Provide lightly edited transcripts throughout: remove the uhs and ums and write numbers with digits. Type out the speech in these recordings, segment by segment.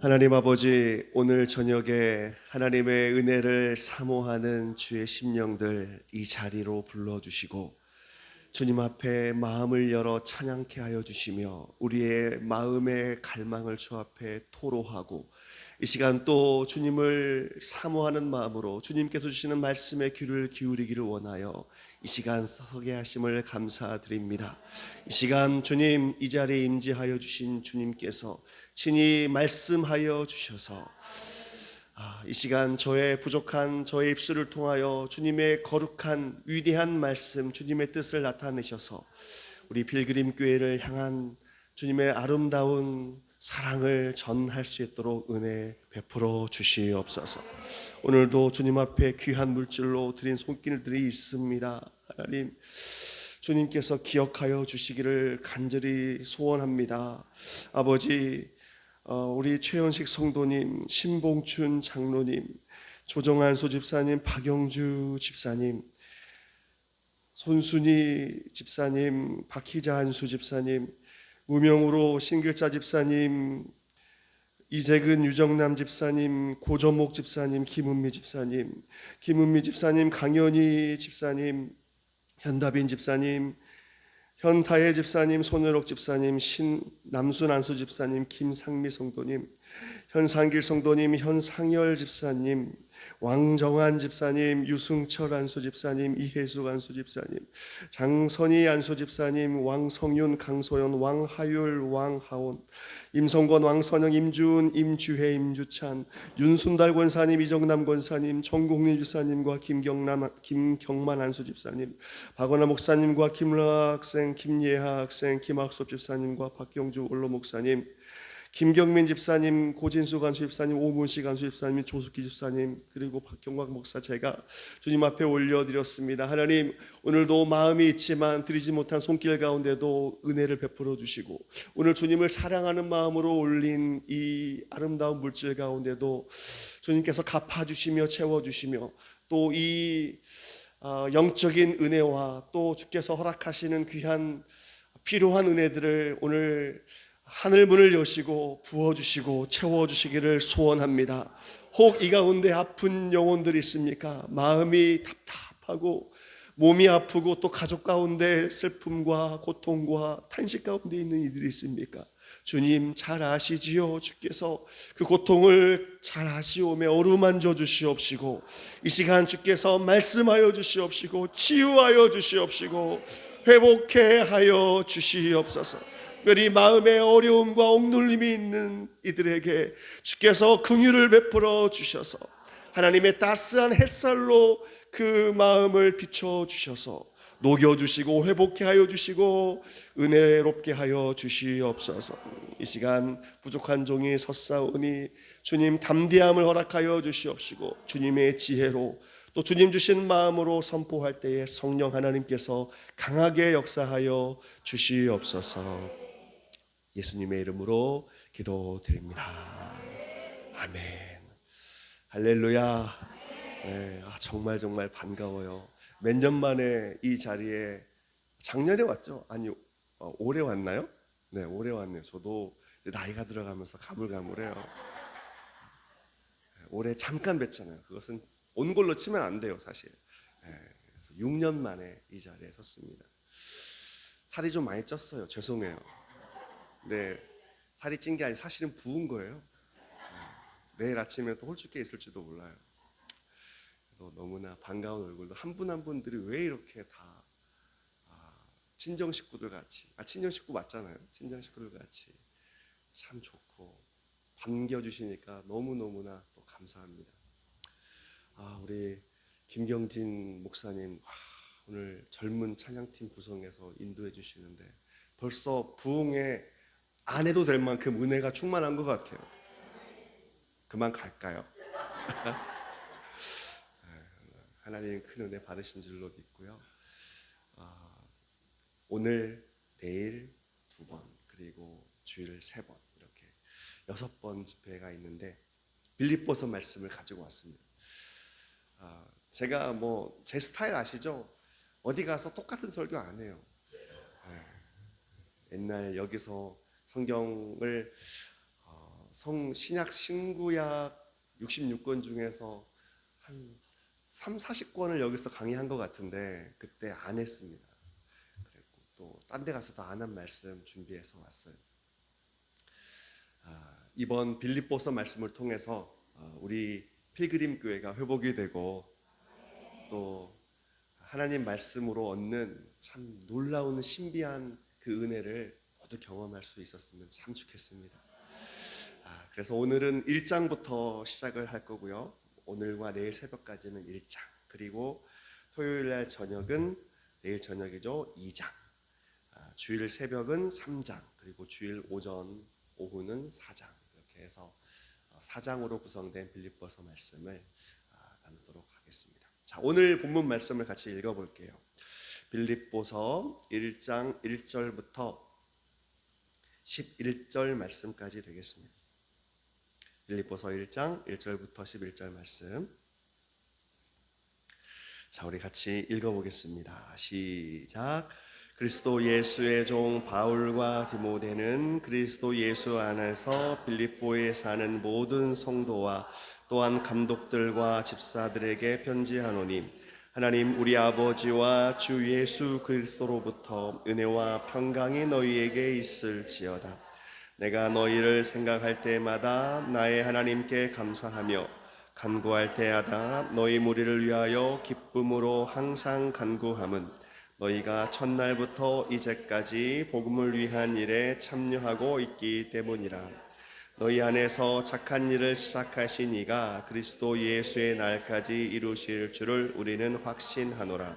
하나님 아버지, 오늘 저녁에 하나님의 은혜를 사모하는 주의 심령들 이 자리로 불러주시고 주님 앞에 마음을 열어 찬양케 하여 주시며 우리의 마음의 갈망을 주 앞에 토로하고 이 시간 또 주님을 사모하는 마음으로 주님께서 주시는 말씀에 귀를 기울이기를 원하여 이 시간 서게 하심을 감사드립니다. 이 시간 주님 이 자리에 임재하여 주신 주님께서 친히 말씀하여 주셔서 이 시간 저의 부족한 저의 입술을 통하여 주님의 거룩한 위대한 말씀, 주님의 뜻을 나타내셔서 우리 빌그림 교회를 향한 주님의 아름다운 사랑을 전할 수 있도록 은혜 베풀어 주시옵소서. 오늘도 주님 앞에 귀한 물질로 드린 손길들이 있습니다. 하나님, 주님께서 기억하여 주시기를 간절히 소원합니다. 아버지, 우리 최현식 성도님, 신봉춘 장로님, 조정한 소집사님, 박영주 집사님, 손순희 집사님, 박희자 한수 집사님, 무명으로 신길자 집사님, 이재근 유정남 집사님, 고전목 집사님, 김은미 집사님, 강연희 집사님, 현다빈 집사님, 현타혜 집사님, 손여록 집사님, 남순 안수 집사님, 김상미 성도님, 현상길 성도님, 현상열 집사님, 왕정한 집사님, 유승철 안수 집사님, 이혜숙 안수 집사님, 장선희 안수 집사님, 왕성윤, 강소연, 왕하율, 왕하온, 임성권, 왕선영, 임주은, 임주혜, 임주찬, 윤순달 권사님, 이정남 권사님, 정국민 집사님과 김경만 안수 집사님, 박원하 목사님과 김라 학생, 김예하 학생, 김학섭 집사님과 박경주 원로 목사님, 김경민 집사님, 고진수 간수 집사님, 오문식 간수 집사님, 조숙기 집사님, 그리고 박경광 목사 제가 주님 앞에 올려드렸습니다. 하나님, 오늘도 마음이 있지만 드리지 못한 손길 가운데도 은혜를 베풀어 주시고 오늘 주님을 사랑하는 마음으로 올린 이 아름다운 물질 가운데도 주님께서 갚아주시며 채워주시며 또 이 영적인 은혜와 또 주께서 허락하시는 귀한 필요한 은혜들을 오늘 하늘 문을 여시고 부어주시고 채워주시기를 소원합니다. 혹 이 가운데 아픈 영혼들이 있습니까? 마음이 답답하고 몸이 아프고 또 가족 가운데 슬픔과 고통과 탄식 가운데 있는 이들이 있습니까? 주님 잘 아시지요. 주께서 그 고통을 잘 아시오며 어루만져 주시옵시고 이 시간 주께서 말씀하여 주시옵시고 치유하여 주시옵시고 회복해 하여 주시옵소서. 특별히 마음에 어려움과 억눌림이 있는 이들에게 주께서 긍휼을 베풀어 주셔서 하나님의 따스한 햇살로 그 마음을 비춰주셔서 녹여주시고 회복해 하여 주시고 은혜롭게 하여 주시옵소서. 이 시간 부족한 종이 섰사오니 주님 담대함을 허락하여 주시옵시고 주님의 지혜로 또 주님 주신 마음으로 선포할 때에 성령 하나님께서 강하게 역사하여 주시옵소서. 예수님의 이름으로 기도드립니다. 아멘. 할렐루야. 네, 정말 반가워요. 몇 년 만에 이 자리에 작년에 왔죠? 아니 올해 왔나요? 네, 올해 왔네요. 저도 나이가 들어가면서 가물가물해요. 올해 잠깐 뵀잖아요. 그것은 온 걸로 치면 안 돼요, 사실. 네, 그래서 6년 만에 이 자리에 섰습니다. 살이 좀 많이 쪘어요. 죄송해요. 네, 살이 찐 게 아니라 사실은 부은 거예요. 내일 아침에 또 홀쭉해 있을지도 몰라요. 너무나 반가운 얼굴도 한 분 한 분들이 왜 이렇게 다 친정 식구들 같이 친정 식구 맞잖아요. 친정 식구들 같이 참 좋고 반겨주시니까 너무너무나 또 감사합니다. 우리 김경진 목사님 오늘 젊은 찬양팀 구성해서 인도해 주시는데 벌써 부흥에 안 해도 될 만큼 은혜가 충만한 것 같아요. 그만 갈까요? 하나님 큰 은혜 받으신 줄로 믿고요. 오늘, 내일 2번 그리고 주일 3번 이렇게 6번 집회가 있는데 빌립보서 말씀을 가지고 왔습니다. 제가 제 스타일 아시죠? 어디 가서 똑같은 설교 안 해요. 옛날 여기서 성경을 신약 신구약 66권 중에서 한 3, 40권을 여기서 강의한 것 같은데 그때 안 했습니다. 그리고 또 딴 데 가서도 안 한 말씀 준비해서 왔어요. 이번 빌립보서 말씀을 통해서 우리 필그림 교회가 회복이 되고 또 하나님 말씀으로 얻는 참 놀라운 신비한 그 은혜를 모두 경험할 수 있었으면 참 좋겠습니다. 그래서 오늘은 1장부터 시작을 할 거고요. 오늘과 내일 새벽까지는 1장, 그리고 토요일 날 저녁은 내일 저녁이죠, 2장, 주일 새벽은 3장, 그리고 주일 오전 오후는 4장, 이렇게 해서 4장으로 구성된 빌립보서 말씀을 나누도록 하겠습니다. 자, 오늘 본문 말씀을 같이 읽어볼게요. 빌립보서 1장 1절부터 11절 말씀까지 되겠습니다. 빌립보서 1장 1절부터 11절 말씀. 자, 우리 같이 읽어보겠습니다. 시작. 그리스도 예수의 종 바울과 디모데는 그리스도 예수 안에서 빌립보에 사는 모든 성도와 또한 감독들과 집사들에게 편지하노니, 하나님 우리 아버지와 주 예수 그리스도로부터 은혜와 평강이 너희에게 있을지어다. 내가 너희를 생각할 때마다 나의 하나님께 감사하며 간구할 때마다 너희 무리를 위하여 기쁨으로 항상 간구함은 너희가 첫날부터 이제까지 복음을 위한 일에 참여하고 있기 때문이라. 너희 안에서 착한 일을 시작하신 이가 그리스도 예수의 날까지 이루실 줄을 우리는 확신하노라.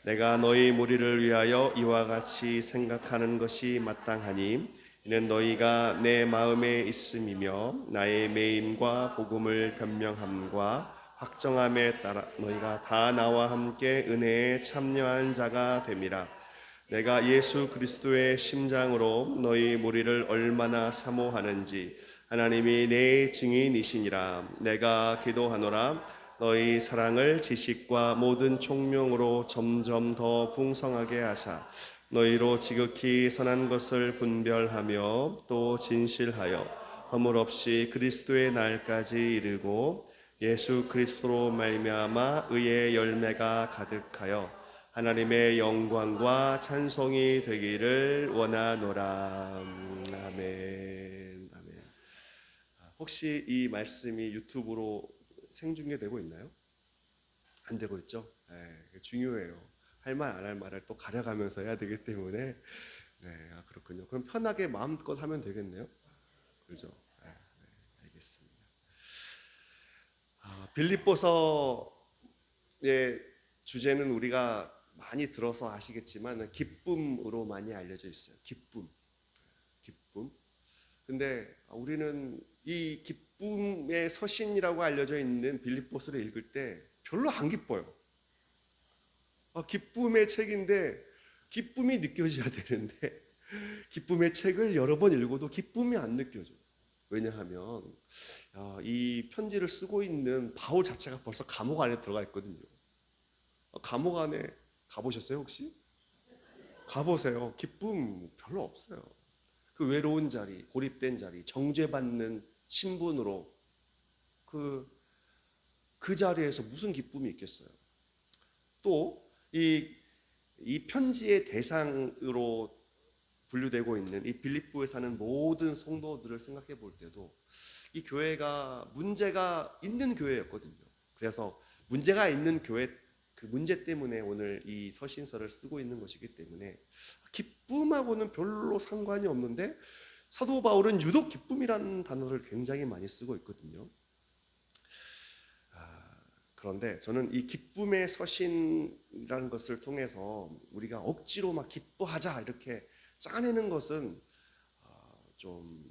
내가 너희 무리를 위하여 이와 같이 생각하는 것이 마땅하니 이는 너희가 내 마음에 있음이며 나의 매임과 복음을 변명함과 확정함에 따라 너희가 다 나와 함께 은혜에 참여한 자가 됨이라. 내가 예수 그리스도의 심장으로 너희 무리를 얼마나 사모하는지 하나님이 내 증인이시니라. 내가 기도하노라. 너희 사랑을 지식과 모든 총명으로 점점 더 풍성하게 하사 너희로 지극히 선한 것을 분별하며 또 진실하여 허물 없이 그리스도의 날까지 이르고 예수 그리스도로 말미암아 의의 열매가 가득하여 하나님의 영광과 찬송이 되기를 원하노라. 아멘. 아멘. 혹시 이 말씀이 유튜브로 생중계되고 있나요? 안 되고 있죠? 네, 중요해요. 할 말 안 할 말을 또 가려가면서 해야 되기 때문에. 네, 그렇군요. 그럼 편하게 마음껏 하면 되겠네요. 그렇죠? 네, 알겠습니다. 빌립보서의 주제는 우리가 많이 들어서 아시겠지만 기쁨으로 많이 알려져 있어요. 기쁨. 근데 우리는 이 기쁨의 서신이라고 알려져 있는 빌립보서를 읽을 때 별로 안 기뻐요. 기쁨의 책인데 기쁨이 느껴져야 되는데 기쁨의 책을 여러 번 읽어도 기쁨이 안 느껴져요. 왜냐하면 이 편지를 쓰고 있는 바울 자체가 벌써 감옥 안에 들어가 있거든요. 감옥 안에 가보셨어요 혹시? 가보세요. 기쁨 별로 없어요. 그 외로운 자리, 고립된 자리, 정죄받는 신분으로 그 자리에서 무슨 기쁨이 있겠어요? 또 이 편지의 대상으로 분류되고 있는 이 빌립보에 사는 모든 성도들을 생각해 볼 때도 이 교회가 문제가 있는 교회였거든요. 그래서 문제가 있는 교회, 그 문제 때문에 오늘 이 서신서를 쓰고 있는 것이기 때문에 기쁨하고는 별로 상관이 없는데 사도 바울은 유독 기쁨이라는 단어를 굉장히 많이 쓰고 있거든요. 그런데 저는 이 기쁨의 서신이라는 것을 통해서 우리가 억지로 막 기뻐하자 이렇게 짜내는 것은 좀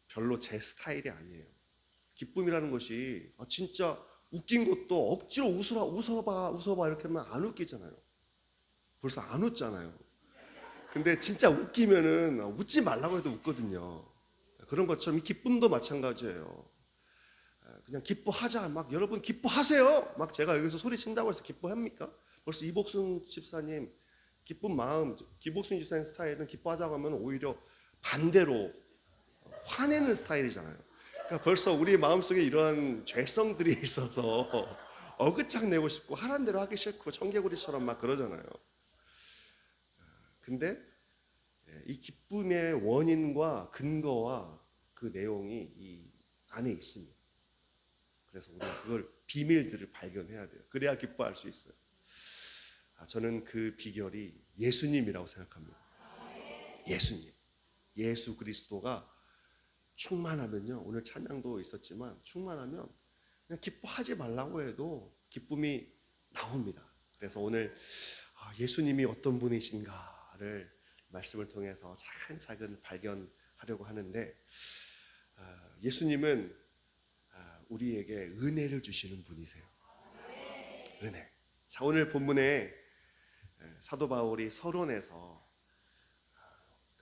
별로 제 스타일이 아니에요. 기쁨이라는 것이 진짜 웃긴 것도 억지로 웃어봐 이렇게 하면 안 웃기잖아요. 벌써 안 웃잖아요. 근데 진짜 웃기면은 웃지 말라고 해도 웃거든요. 그런 것처럼 이 기쁨도 마찬가지예요. 그냥 기뻐하자, 막 여러분 기뻐하세요. 막 제가 여기서 소리 친다고 해서 기뻐합니까? 벌써 이복순 집사님 기쁜 마음, 이복순 집사님 스타일은 기뻐하자고 하면 오히려 반대로 화내는 스타일이잖아요. 그러니까 벌써 우리 마음속에 이런 죄성들이 있어서 어긋장 내고 싶고 하란 대로 하기 싫고 청개구리처럼 막 그러잖아요. 근데 이 기쁨의 원인과 근거와 그 내용이 이 안에 있습니다. 그래서 우리가 그걸 비밀들을 발견해야 돼요. 그래야 기뻐할 수 있어요. 저는 그 비결이 예수님이라고 생각합니다. 예수님, 예수 그리스도가 충만하면요, 오늘 찬양도 있었지만 충만하면 그냥 기뻐하지 말라고 해도 기쁨이 나옵니다. 그래서 오늘 예수님이 어떤 분이신가를 말씀을 통해서 차근차근 발견하려고 하는데, 예수님은 우리에게 은혜를 주시는 분이세요. 은혜. 자, 오늘 본문에 사도 바울이 서론에서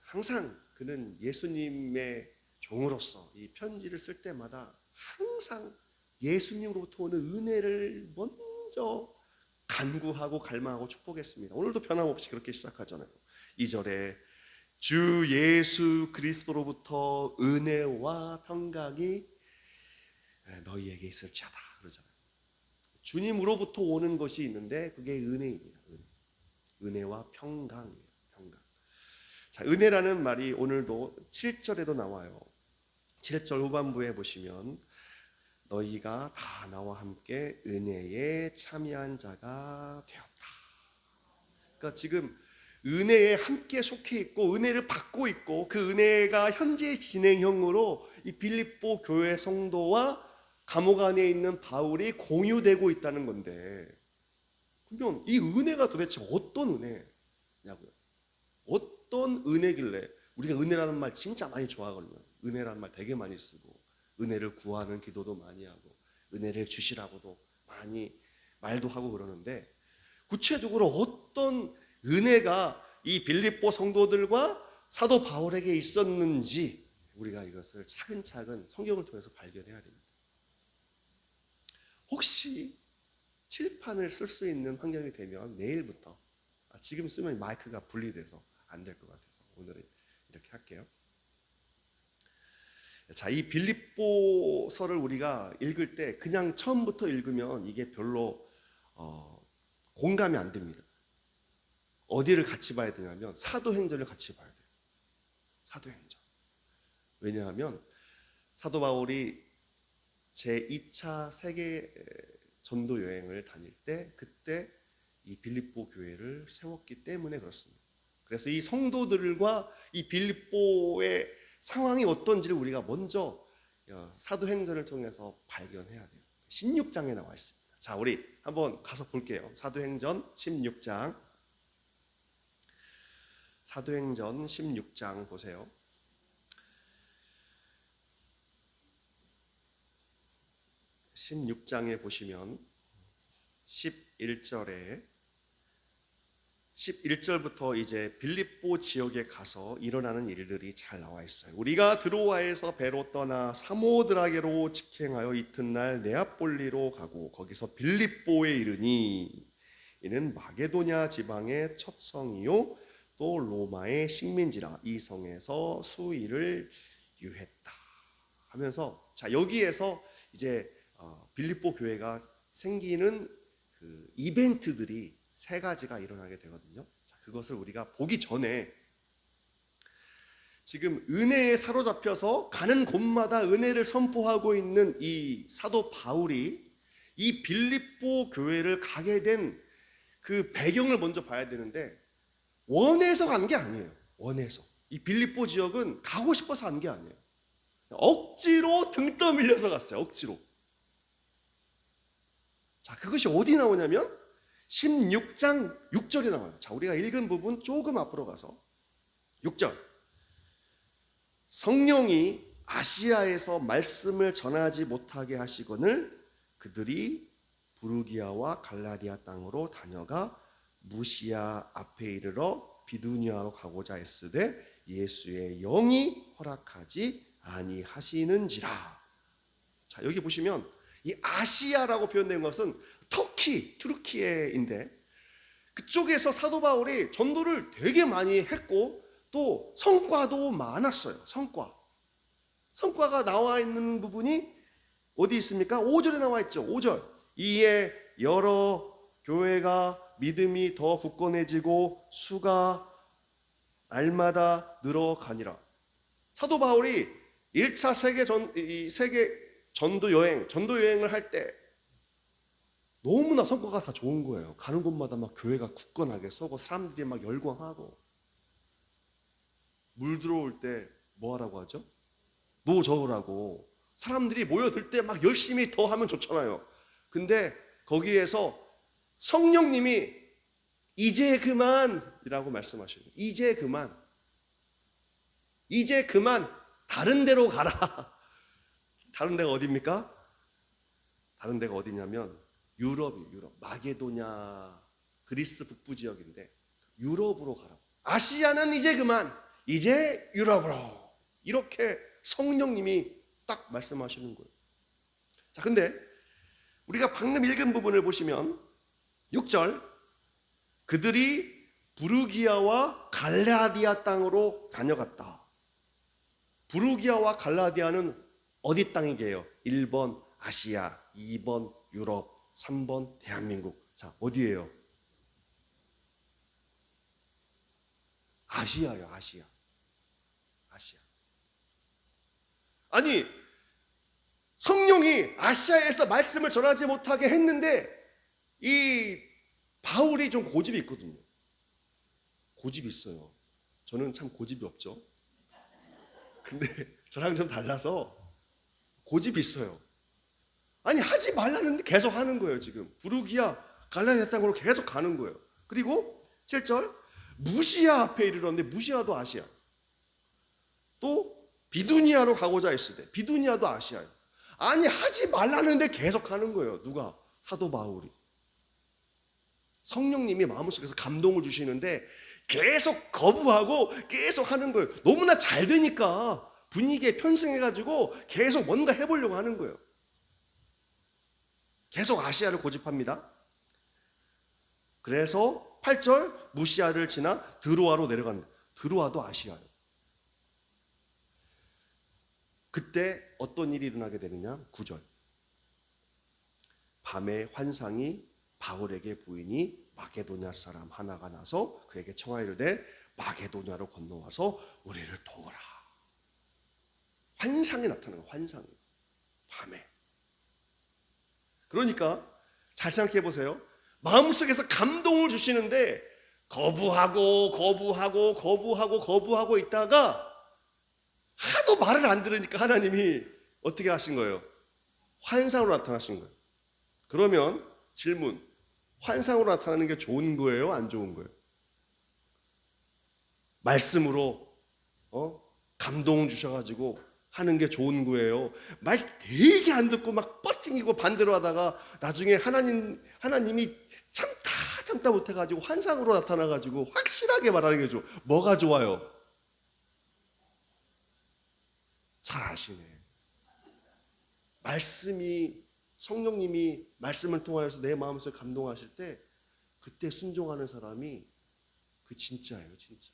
항상 그는 예수님의 종으로서 이 편지를 쓸 때마다 항상 예수님으로부터 오는 은혜를 먼저 간구하고 갈망하고 축복했습니다. 오늘도 변함없이 그렇게 시작하잖아요. 2절에 주 예수 그리스도로부터 은혜와 평강이 너희에게 있을지어다 그러잖아요. 주님으로부터 오는 것이 있는데 그게 은혜입니다. 은혜와 평강이에요. 평강. 자, 은혜라는 말이 오늘도 7절에도 나와요. 7절 후반부에 보시면 너희가 다 나와 함께 은혜에 참여한 자가 되었다. 그러니까 지금 은혜에 함께 속해 있고 은혜를 받고 있고 그 은혜가 현재 진행형으로 이 빌립보 교회 성도와 감옥 안에 있는 바울이 공유되고 있다는 건데, 그러면 이 은혜가 도대체 어떤 은혜냐고요? 어떤 은혜길래? 우리가 은혜라는 말 진짜 많이 좋아하거든요. 은혜라는 말 되게 많이 쓰고 은혜를 구하는 기도도 많이 하고 은혜를 주시라고도 많이 말도 하고 그러는데, 구체적으로 어떤 은혜가 이 빌립보 성도들과 사도 바울에게 있었는지 우리가 이것을 차근차근 성경을 통해서 발견해야 됩니다. 혹시 칠판을 쓸 수 있는 환경이 되면 내일부터, 지금 쓰면 마이크가 분리돼서 안 될 것 같아서 오늘은 이렇게 할게요. 자, 이 빌립보서를 우리가 읽을 때 그냥 처음부터 읽으면 이게 별로 공감이 안 됩니다. 어디를 같이 봐야 되냐면 사도행전을 같이 봐야 돼요. 사도행전. 왜냐하면 사도 바울이 제2차 세계 전도 여행을 다닐 때 그때 이 빌립보 교회를 세웠기 때문에 그렇습니다. 그래서 이 성도들과 이 빌립보의 상황이 어떤지를 우리가 먼저 사도행전을 통해서 발견해야 돼요. 16장에 나와 있습니다. 자, 우리 한번 가서 볼게요. 사도행전 16장. 사도행전 16장 보세요. 16장에 보시면 11절부터 이제 빌립보 지역에 가서 일어나는 일들이 잘 나와 있어요. 우리가 드로아에서 배로 떠나 사모드라게로 직행하여 이튿날 네아폴리로 가고 거기서 빌립보에 이르니 이는 마게도냐 지방의 첫 성이요 또 로마의 식민지라 이 성에서 수일을 유했다 하면서, 자, 여기에서 이제 빌립보 교회가 생기는 그 이벤트들이 세 가지가 일어나게 되거든요. 자, 그것을 우리가 보기 전에 지금 은혜에 사로잡혀서 가는 곳마다 은혜를 선포하고 있는 이 사도 바울이 이 빌립보 교회를 가게 된 그 배경을 먼저 봐야 되는데, 원해서 간 게 아니에요. 원해서. 이 빌립보 지역은 가고 싶어서 간 게 아니에요. 억지로 등 떠밀려서 갔어요. 억지로. 자, 그것이 어디 나오냐면 16장 6절에 나와요. 자, 우리가 읽은 부분 조금 앞으로 가서 6절. 성령이 아시아에서 말씀을 전하지 못하게 하시거늘 그들이 부르기아와 갈라디아 땅으로 다녀가 무시아 앞에 이르러 비두니아로 가고자 했으되 예수의 영이 허락하지 아니하시는지라. 자, 여기 보시면 이 아시아라고 표현된 것은 투르키예인데, 그쪽에서 사도 바울이 전도를 되게 많이 했고 또 성과도 많았어요. 성과. 성과가 나와 있는 부분이 어디 있습니까? 5절에 나와 있죠. 5절. 이에 여러 교회가 믿음이 더 굳건해지고 수가 날마다 늘어가니라. 사도 바울이 1차 세계 전도 여행을 할 때 너무나 성과가 다 좋은 거예요. 가는 곳마다 막 교회가 굳건하게 서고 사람들이 막 열광하고, 물 들어올 때 뭐 하라고 하죠? 노 저으라고. 사람들이 모여들 때 막 열심히 더 하면 좋잖아요. 근데 거기에서 성령님이 이제 그만이라고 말씀하시는 거예요. 이제 그만 다른 데로 가라. 다른 데가 어디입니까? 다른 데가 어디냐면 유럽이에요. 유럽. 마게도냐, 그리스 북부 지역인데 유럽으로 가라. 아시아는 이제 그만, 이제 유럽으로. 이렇게 성령님이 딱 말씀하시는 거예요. 자, 근데 우리가 방금 읽은 부분을 보시면 6절, 그들이 부르기아와 갈라디아 땅으로 다녀갔다. 부르기아와 갈라디아는 어디 땅이게요? 1번 아시아, 2번 유럽, 3번 대한민국. 자, 어디예요? 아시아요. 아시아. 아니, 성령이 아시아에서 말씀을 전하지 못하게 했는데 이 바울이 좀 고집이 있거든요. 고집이 있어요. 저는 참 고집이 없죠. 근데 저랑 좀 달라서 고집이 있어요. 아니, 하지 말라는데 계속 하는 거예요. 지금 부르기아 갈라디아 땅으로 계속 가는 거예요. 그리고 7절, 무시아 앞에 이르렀는데 무시아도 아시아. 또 비두니아로 가고자 했을 때 비두니아도 아시아예요. 아니, 하지 말라는데 계속 가는 거예요. 누가? 사도 바울이. 성령님이 마음속에서 감동을 주시는데 계속 거부하고 계속 하는 거예요. 너무나 잘 되니까 분위기에 편승해가지고 계속 뭔가 해보려고 하는 거예요. 계속 아시아를 고집합니다. 그래서 8절, 무시아를 지나 드로아로 내려갑니다. 드로아도 아시아예요. 그때 어떤 일이 일어나게 되느냐? 9절. 밤에 환상이 바울에게 보이니 마게도냐 사람 하나가 나서 그에게 청하이르되 마게도냐로 건너와서 우리를 도우라. 환상이 나타나는 거예요. 환상이. 밤에. 그러니까 잘 생각해 보세요. 마음속에서 감동을 주시는데 거부하고 있다가 하도 말을 안 들으니까 하나님이 어떻게 하신 거예요? 환상으로 나타나신 거예요. 그러면 질문, 환상으로 나타나는 게 좋은 거예요? 안 좋은 거예요? 말씀으로 감동 주셔가지고 하는 게 좋은 거예요? 말 되게 안 듣고 막 뻗팅이고 반대로 하다가 나중에 하나님이 참다 못해가지고 환상으로 나타나가지고 확실하게 말하는 게 좋아요? 뭐가 좋아요? 잘 아시네. 말씀이, 성령님이 말씀을 통하여서 내 마음속에 감동하실 때 그때 순종하는 사람이 그 진짜예요. 진짜.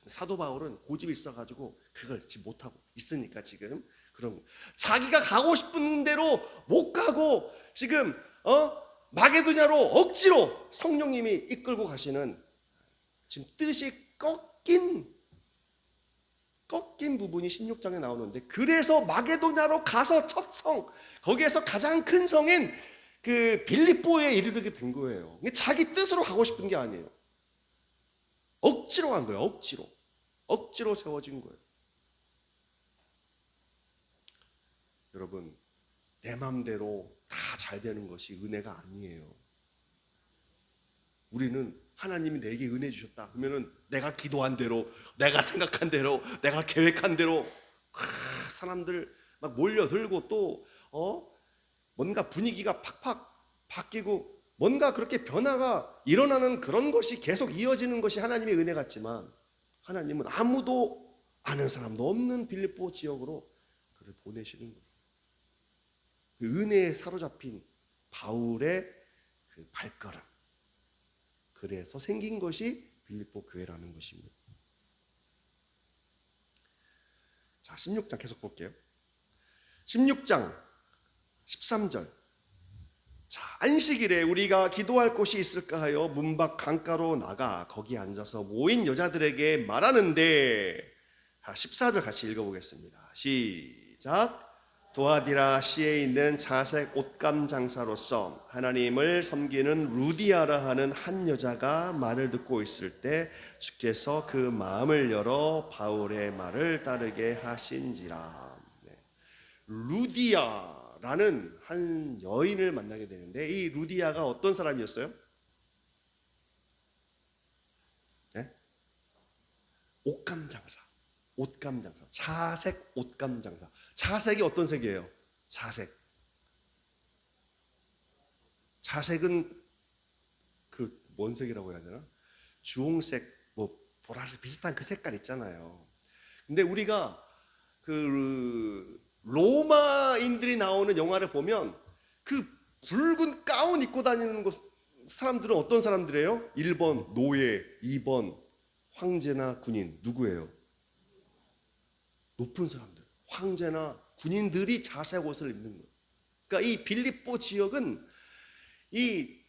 사도 바울은 고집이 있어가지고 그걸 지금 못하고 있으니까 지금 그런 거. 자기가 가고 싶은 대로 못 가고 지금 마게도냐로 억지로 성령님이 이끌고 가시는, 지금 뜻이 꺾인 부분이 16장에 나오는데, 그래서 마게도냐로 가서 첫 성, 거기에서 가장 큰 성인 그 빌립보에 이르게 된 거예요. 자기 뜻으로 가고 싶은 게 아니에요. 억지로 간 거예요. 억지로 세워진 거예요. 여러분, 내 마음대로 다 잘 되는 것이 은혜가 아니에요. 우리는 하나님이 내게 은혜 주셨다 그러면은 내가 기도한 대로, 내가 생각한 대로, 내가 계획한 대로 사람들 막 몰려들고 또 뭔가 분위기가 팍팍 바뀌고 뭔가 그렇게 변화가 일어나는 그런 것이 계속 이어지는 것이 하나님의 은혜 같지만, 하나님은 아무도 아는 사람도 없는 빌립보 지역으로 그를 보내시는 거예요. 그 은혜에 사로잡힌 바울의 그 발걸음, 그래서 생긴 것이 빌립보 교회라는 것입니다. 자, 16장 계속 볼게요. 16장 13절. 자, 안식일에 우리가 기도할 곳이 있을까 하여 문 밖 강가로 나가 거기 앉아서 모인 여자들에게 말하는데, 14절 같이 읽어보겠습니다. 시작. 도아디라 시에 있는 자색 옷감 장사로서 하나님을 섬기는 루디아라 하는 한 여자가 말을 듣고 있을 때 주께서 그 마음을 열어 바울의 말을 따르게 하신지라. 네. 루디아라는 한 여인을 만나게 되는데, 이 루디아가 어떤 사람이었어요? 네? 옷감 장사. 옷감 장사, 자색 옷감 장사. 자색이 어떤 색이에요? 자색. 자색은 그 뭔 색이라고 해야 되나? 주홍색, 뭐 보라색 비슷한 그 색깔 있잖아요. 근데 우리가 그 로마인들이 나오는 영화를 보면 그 붉은 가운 입고 다니는 사람들은 어떤 사람들이에요? 1번 노예, 2번 황제나 군인. 누구예요? 높은 사람들, 황제나 군인들이 자색 옷을 입는 거예요. 그러니까 이 빌립보 지역은 이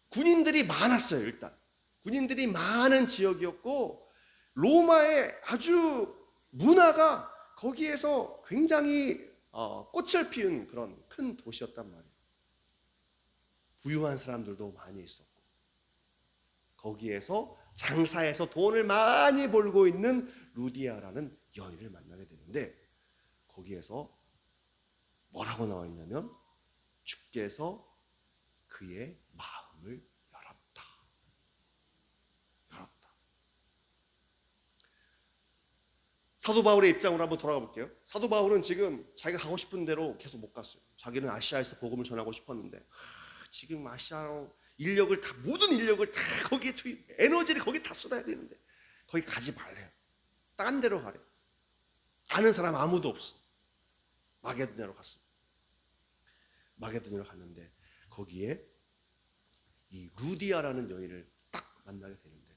군인들이 많았어요. 일단 군인들이 많은 지역이었고, 로마의 아주 문화가 거기에서 굉장히 꽃을 피운 그런 큰 도시였단 말이에요. 부유한 사람들도 많이 있었고, 거기에서 장사해서 돈을 많이 벌고 있는 루디아라는 여인을 만나게 되는데, 거기에서 뭐라고 나와 있냐면 주께서 그의 마음을 열었다. 사도 바울의 입장으로 한번 돌아가 볼게요. 사도 바울은 지금 자기가 가고 싶은 대로 계속 못 갔어요. 자기는 아시아에서 복음을 전하고 싶었는데 지금 아시아로 인력을 다, 모든 인력을 다 거기에 투입, 에너지를 거기에 다 쏟아야 되는데 거기 가지 말래요. 딴 데로 가래요. 아는 사람 아무도 없어. 마게도냐로 갔습니다. 마게도냐로 갔는데 거기에 이 루디아라는 여인을 딱 만나게 되는데,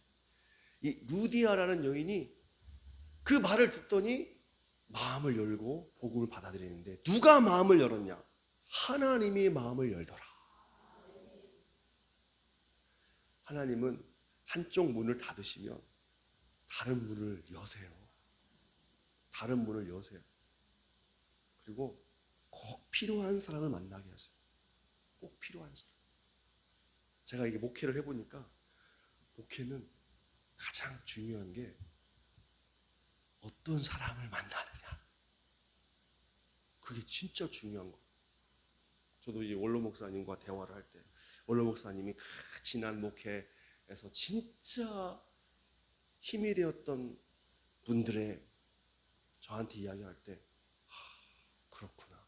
이 루디아라는 여인이 그 말을 듣더니 마음을 열고 복음을 받아들이는데, 누가 마음을 열었냐? 하나님이 마음을 열더라. 하나님은 한쪽 문을 닫으시면 다른 문을 여세요. 다른 문을 여세요. 그리고 꼭 필요한 사람을 만나게 하세요. 꼭 필요한 사람. 제가 이게 목회를 해보니까 목회는 가장 중요한 게 어떤 사람을 만나느냐. 그게 진짜 중요한 거예요. 저도 이 원로 목사님과 대화를 할 때 원로 목사님이 그 지난 목회에서 진짜 힘이 되었던 분들의 저한테 이야기할 때, 그렇구나.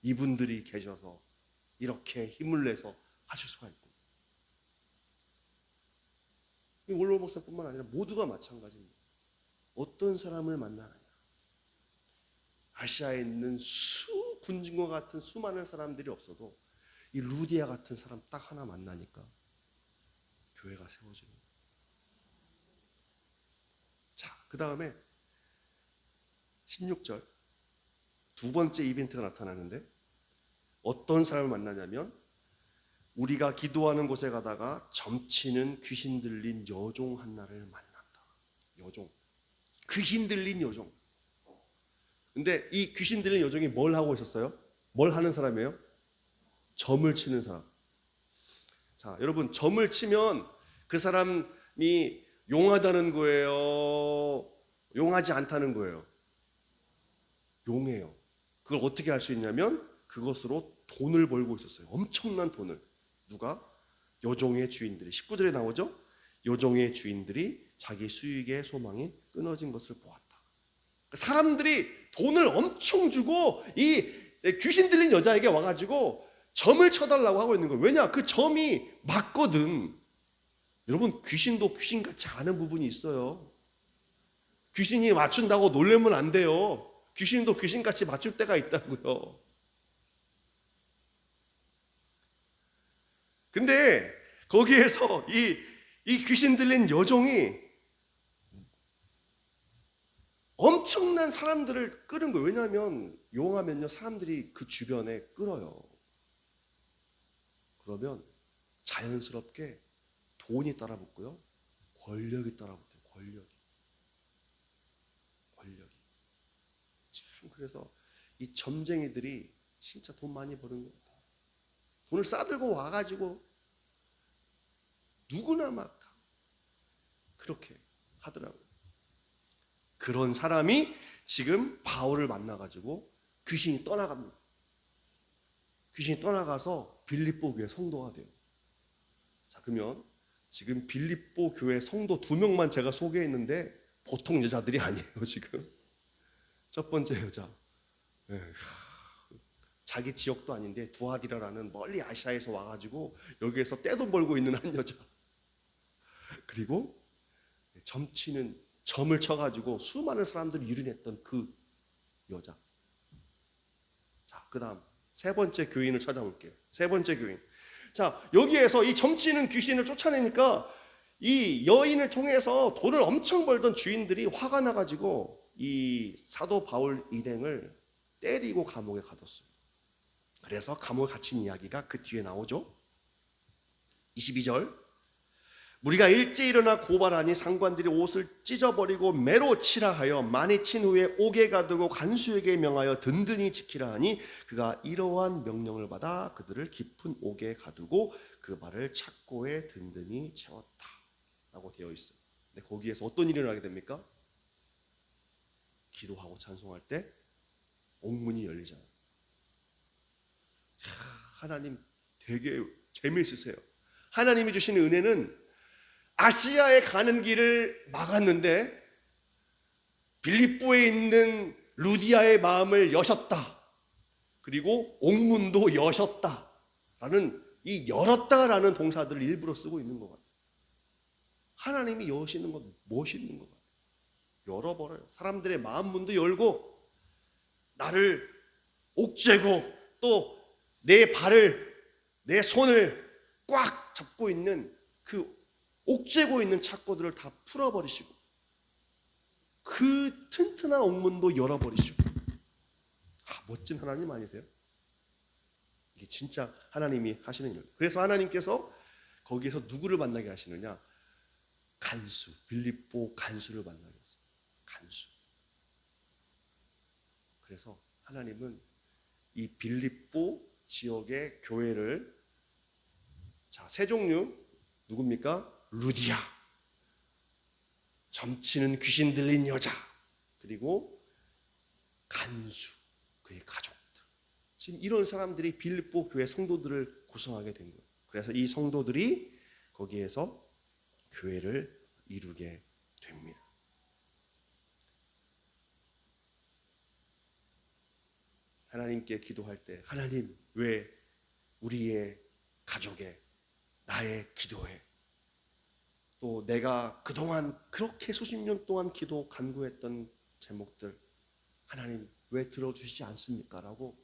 이분들이 계셔서 이렇게 힘을 내서 하실 수가 있고, 이 원로 목사뿐만 아니라 모두가 마찬가지입니다. 어떤 사람을 만나느냐. 아시아에 있는 군중과 같은 수많은 사람들이 없어도 이 루디아 같은 사람 딱 하나 만나니까 교회가 세워지는 거예요. 자, 그 다음에 16절 두 번째 이벤트가 나타나는데, 어떤 사람을 만나냐면 우리가 기도하는 곳에 가다가 점치는 귀신 들린 여종 한나를 만난다. 여종, 귀신 들린 여종. 근데 이 귀신 들린 여종이 뭘 하고 있었어요? 뭘 하는 사람이에요? 점을 치는 사람. 자, 여러분, 점을 치면 그 사람이 용하다는 거예요? 용하지 않다는 거예요? 용해요. 그걸 어떻게 할 수 있냐면 그것으로 돈을 벌고 있었어요. 엄청난 돈을. 누가? 여종의 주인들이. 19절에 나오죠? 여종의 주인들이 자기 수익의 소망이 끊어진 것을 보았다. 사람들이 돈을 엄청 주고 이 귀신 들린 여자에게 와가지고 점을 쳐달라고 하고 있는 거예요. 왜냐? 그 점이 맞거든. 여러분, 귀신도 귀신같이 아는 부분이 있어요. 귀신이 맞춘다고 놀라면 안 돼요. 귀신도 귀신같이 맞출 때가 있다고요. 근데 거기에서 이 귀신 들린 여종이 엄청난 사람들을 끄는 거예요. 왜냐하면 용하면요, 사람들이 그 주변에 끌어요. 그러면 자연스럽게 돈이 따라붙고요, 권력이 따라붙어요. 권력이. 참, 그래서 이 점쟁이들이 진짜 돈 많이 버는 것 같아요. 돈을 싸들고 와가지고 누구나 막 그렇게 하더라고요. 그런 사람이 지금 바울을 만나가지고 귀신이 떠나갑니다. 귀신이 떠나가서 빌립보 교회 성도가 돼요. 자, 그러면 지금 빌립보 교회 성도 2명만 제가 소개했는데 보통 여자들이 아니에요. 지금 첫 번째 여자, 자기 지역도 아닌데 두아디라라는 멀리 아시아에서 와가지고 여기에서 떼돈 벌고 있는 한 여자, 그리고 점치는 점을 쳐가지고 수많은 사람들을 유린했던 그 여자. 자, 그 다음 세 번째 교인을 찾아볼게요. 세 번째 교인. 자, 여기에서 이 점치는 귀신을 쫓아내니까 이 여인을 통해서 돈을 엄청 벌던 주인들이 화가 나가지고 이 사도 바울 일행을 때리고 감옥에 가뒀어요. 그래서 감옥에 갇힌 이야기가 그 뒤에 나오죠. 22절. 우리가 일찍 일어나 고발하니 상관들이 옷을 찢어버리고 매로 치라 하여 많이 친 후에 옥에 가두고 간수에게 명하여 든든히 지키라 하니 그가 이러한 명령을 받아 그들을 깊은 옥에 가두고 그 발을 착고에 든든히 채웠다 라고 되어 있어요. 근데 거기에서 어떤 일이 일어나게 됩니까? 기도하고 찬송할 때 옥문이 열리잖아요. 하나님 되게 재미있으세요. 하나님이 주시는 은혜는 아시아에 가는 길을 막았는데 빌립보에 있는 루디아의 마음을 여셨다. 그리고 옥문도 여셨다라는 이 열었다라는 동사들을 일부러 쓰고 있는 것 같아요. 하나님이 여시는 건 멋있는 것 같아요. 열어버려요. 사람들의 마음 문도 열고 나를 옥죄고 또 내 발을, 내 손을 꽉 잡고 있는 그 옥죄고 있는 착고들을 다 풀어버리시고 그 튼튼한 옥문도 열어버리시고. 멋진 하나님 아니세요? 이게 진짜 하나님이 하시는 일. 그래서 하나님께서 거기에서 누구를 만나게 하시느냐? 간수, 빌립보 간수를 만나게 했어요. 간수. 그래서 하나님은 이 빌립보 지역의 교회를, 자, 세 종류 누굽니까? 루디아, 점치는 귀신 들린 여자, 그리고 간수, 그의 가족들. 지금 이런 사람들이 빌립보 교회 성도들을 구성하게 된 거예요. 그래서 이 성도들이 거기에서 교회를 이루게 됩니다. 하나님께 기도할 때, 하나님 왜 우리의 가족에, 나의 기도에, 또 내가 그동안 그렇게 수십 년 동안 기도 간구했던 제목들 하나님 왜 들어주시지 않습니까? 라고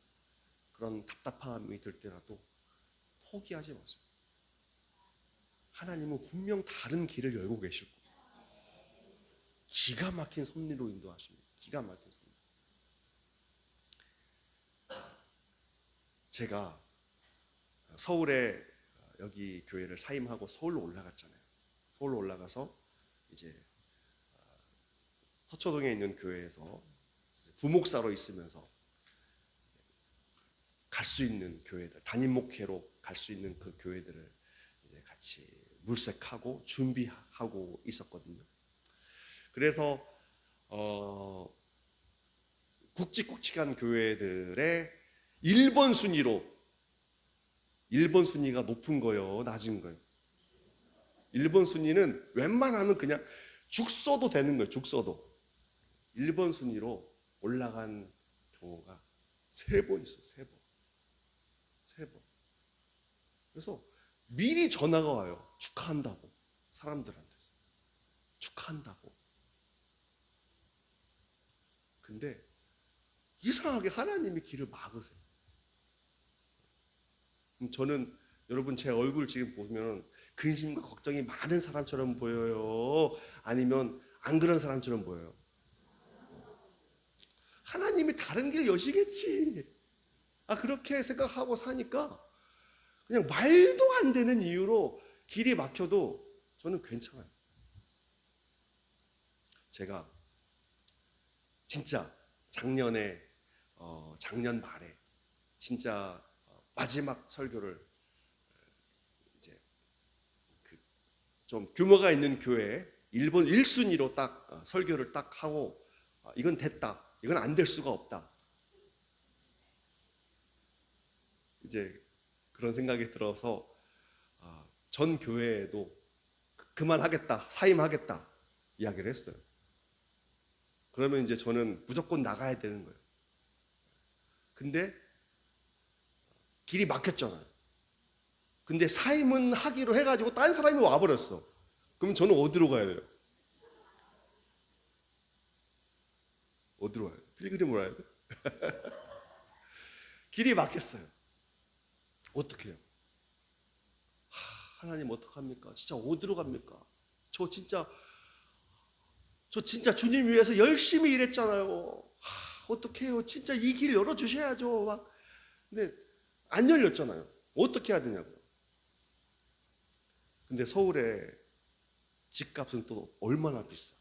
그런 답답함이 들 때라도 포기하지 마세요. 하나님은 분명 다른 길을 열고 계실 거예요. 기가 막힌 섭리로 인도하십니다. 기가 막힌 섭리. 제가 서울에 여기 교회를 사임하고 서울로 올라갔잖아요. 서울로 올라가서 이제 서초동에 있는 교회에서 부목사로 있으면서 갈 수 있는 교회들, 담임 목회로 갈 수 있는 그 교회들을 이제 같이 물색하고 준비하고 있었거든요. 그래서 굵직굵직한 교회들의 1번 순위로, 1번 순위가 높은 거요, 낮은 거요? 1번 순위는 웬만하면 그냥 죽 써도 되는 거예요. 죽 써도. 1번 순위로 올라간 경우가 3번 있어요. 3번. 그래서 미리 전화가 와요. 축하한다고. 사람들한테 축하한다고. 근데 이상하게 하나님이 길을 막으세요. 저는 여러분 제 얼굴 지금 보면 근심과 걱정이 많은 사람처럼 보여요? 아니면 안 그런 사람처럼 보여요? 하나님이 다른 길 여시겠지. 그렇게 생각하고 사니까 그냥 말도 안 되는 이유로 길이 막혀도 저는 괜찮아요. 제가 진짜 작년 말에 진짜 마지막 설교를 이제 좀 규모가 있는 교회에 일본 1순위로 딱 설교를 딱 하고 이건 됐다. 이건 안 될 수가 없다. 이제 그런 생각이 들어서 전 교회에도 그만하겠다, 사임하겠다 이야기를 했어요. 그러면 이제 저는 무조건 나가야 되는 거예요. 근데 길이 막혔잖아요. 근데 사임은 하기로 해가지고 딴 사람이 와버렸어. 그럼 저는 어디로 가야 돼요? 어디로 가야 돼요? 필그림으로 가야 돼요? 길이 막혔어요. 어떻게 해요? 하나님 어떡합니까? 진짜 어디로 갑니까? 저 진짜 주님 위해서 열심히 일했잖아요. 어떻게 해요? 진짜 이 길 열어주셔야죠. 근데 안 열렸잖아요. 어떻게 해야 되냐고요. 근데 서울에 집값은 또 얼마나 비싸.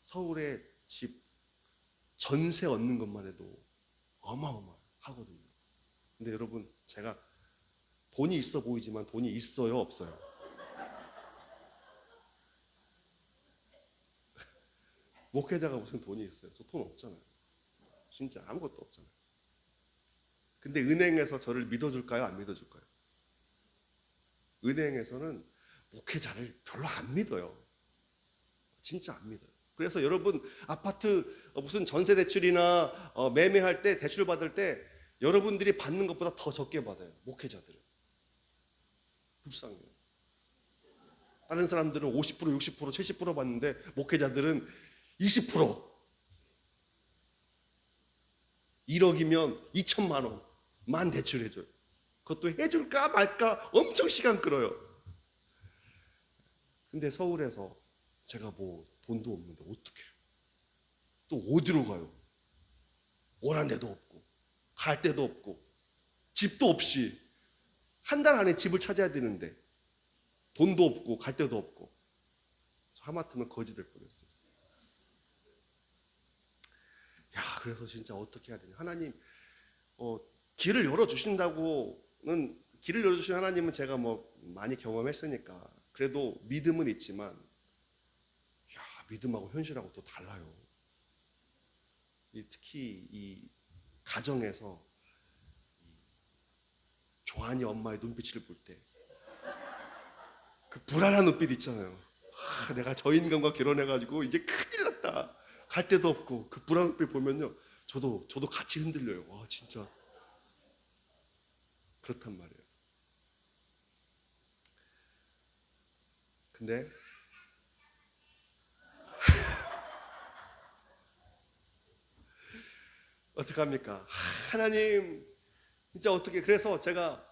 서울에 집 전세 얻는 것만 해도 어마어마하거든요. 근데 여러분, 제가 돈이 있어 보이지만 돈이 있어요, 없어요? 목회자가 무슨 돈이 있어요? 저 돈 없잖아요. 진짜 아무것도 없잖아요. 근데 은행에서 저를 믿어줄까요? 안 믿어줄까요? 은행에서는 목회자를 별로 안 믿어요. 진짜 안 믿어요. 그래서 여러분, 아파트 무슨 전세 대출이나 매매할 때, 대출 받을 때 여러분들이 받는 것보다 더 적게 받아요. 목회자들은. 불쌍해요. 다른 사람들은 50%, 60%, 70% 받는데 목회자들은 20%. 1억이면 2천만 원만 대출해줘요. 그것도 해줄까 말까 엄청 시간 끌어요. 근데 서울에서 제가 뭐 돈도 없는데 어떻게 해요? 또 어디로 가요? 오란 데도 없고 갈 데도 없고 집도 없이 한 달 안에 집을 찾아야 되는데 돈도 없고 갈 데도 없고 하마터면 거지 될 뻔했어요. 그래서 진짜 어떻게 해야 되냐. 하나님 길을 열어주신다고는, 길을 열어주신 하나님은 제가 뭐 많이 경험했으니까 그래도 믿음은 있지만 믿음하고 현실하고 또 달라요. 특히 이 가정에서 조한이 엄마의 눈빛을 볼 때 그 불안한 눈빛 있잖아요. 내가 저 인간과 결혼해가지고 이제 큰일 났다. 갈 데도 없고 그 불안한 눈빛 보면요, 저도 같이 흔들려요. 와, 진짜 그렇단 말이에요. 근데 어떡합니까? 하나님 진짜 어떻게. 그래서 제가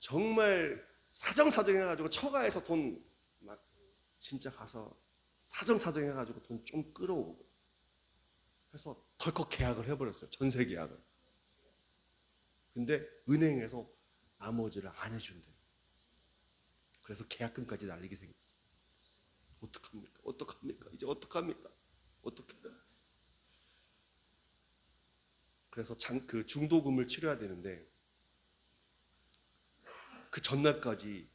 정말 사정사정 해가지고 처가에서 돈 막 진짜 가서 사정사정 해가지고 돈 좀 끌어오고 해서 덜컥 계약을 해버렸어요. 전세 계약을. 근데 은행에서 나머지를 안 해준대요. 그래서 계약금까지 날리게 생겼어요. 어떡합니까? 어떡합니까? 이제 어떡합니까? 어떻게? 그래서 그 중도금을 치러야 되는데 그 전날까지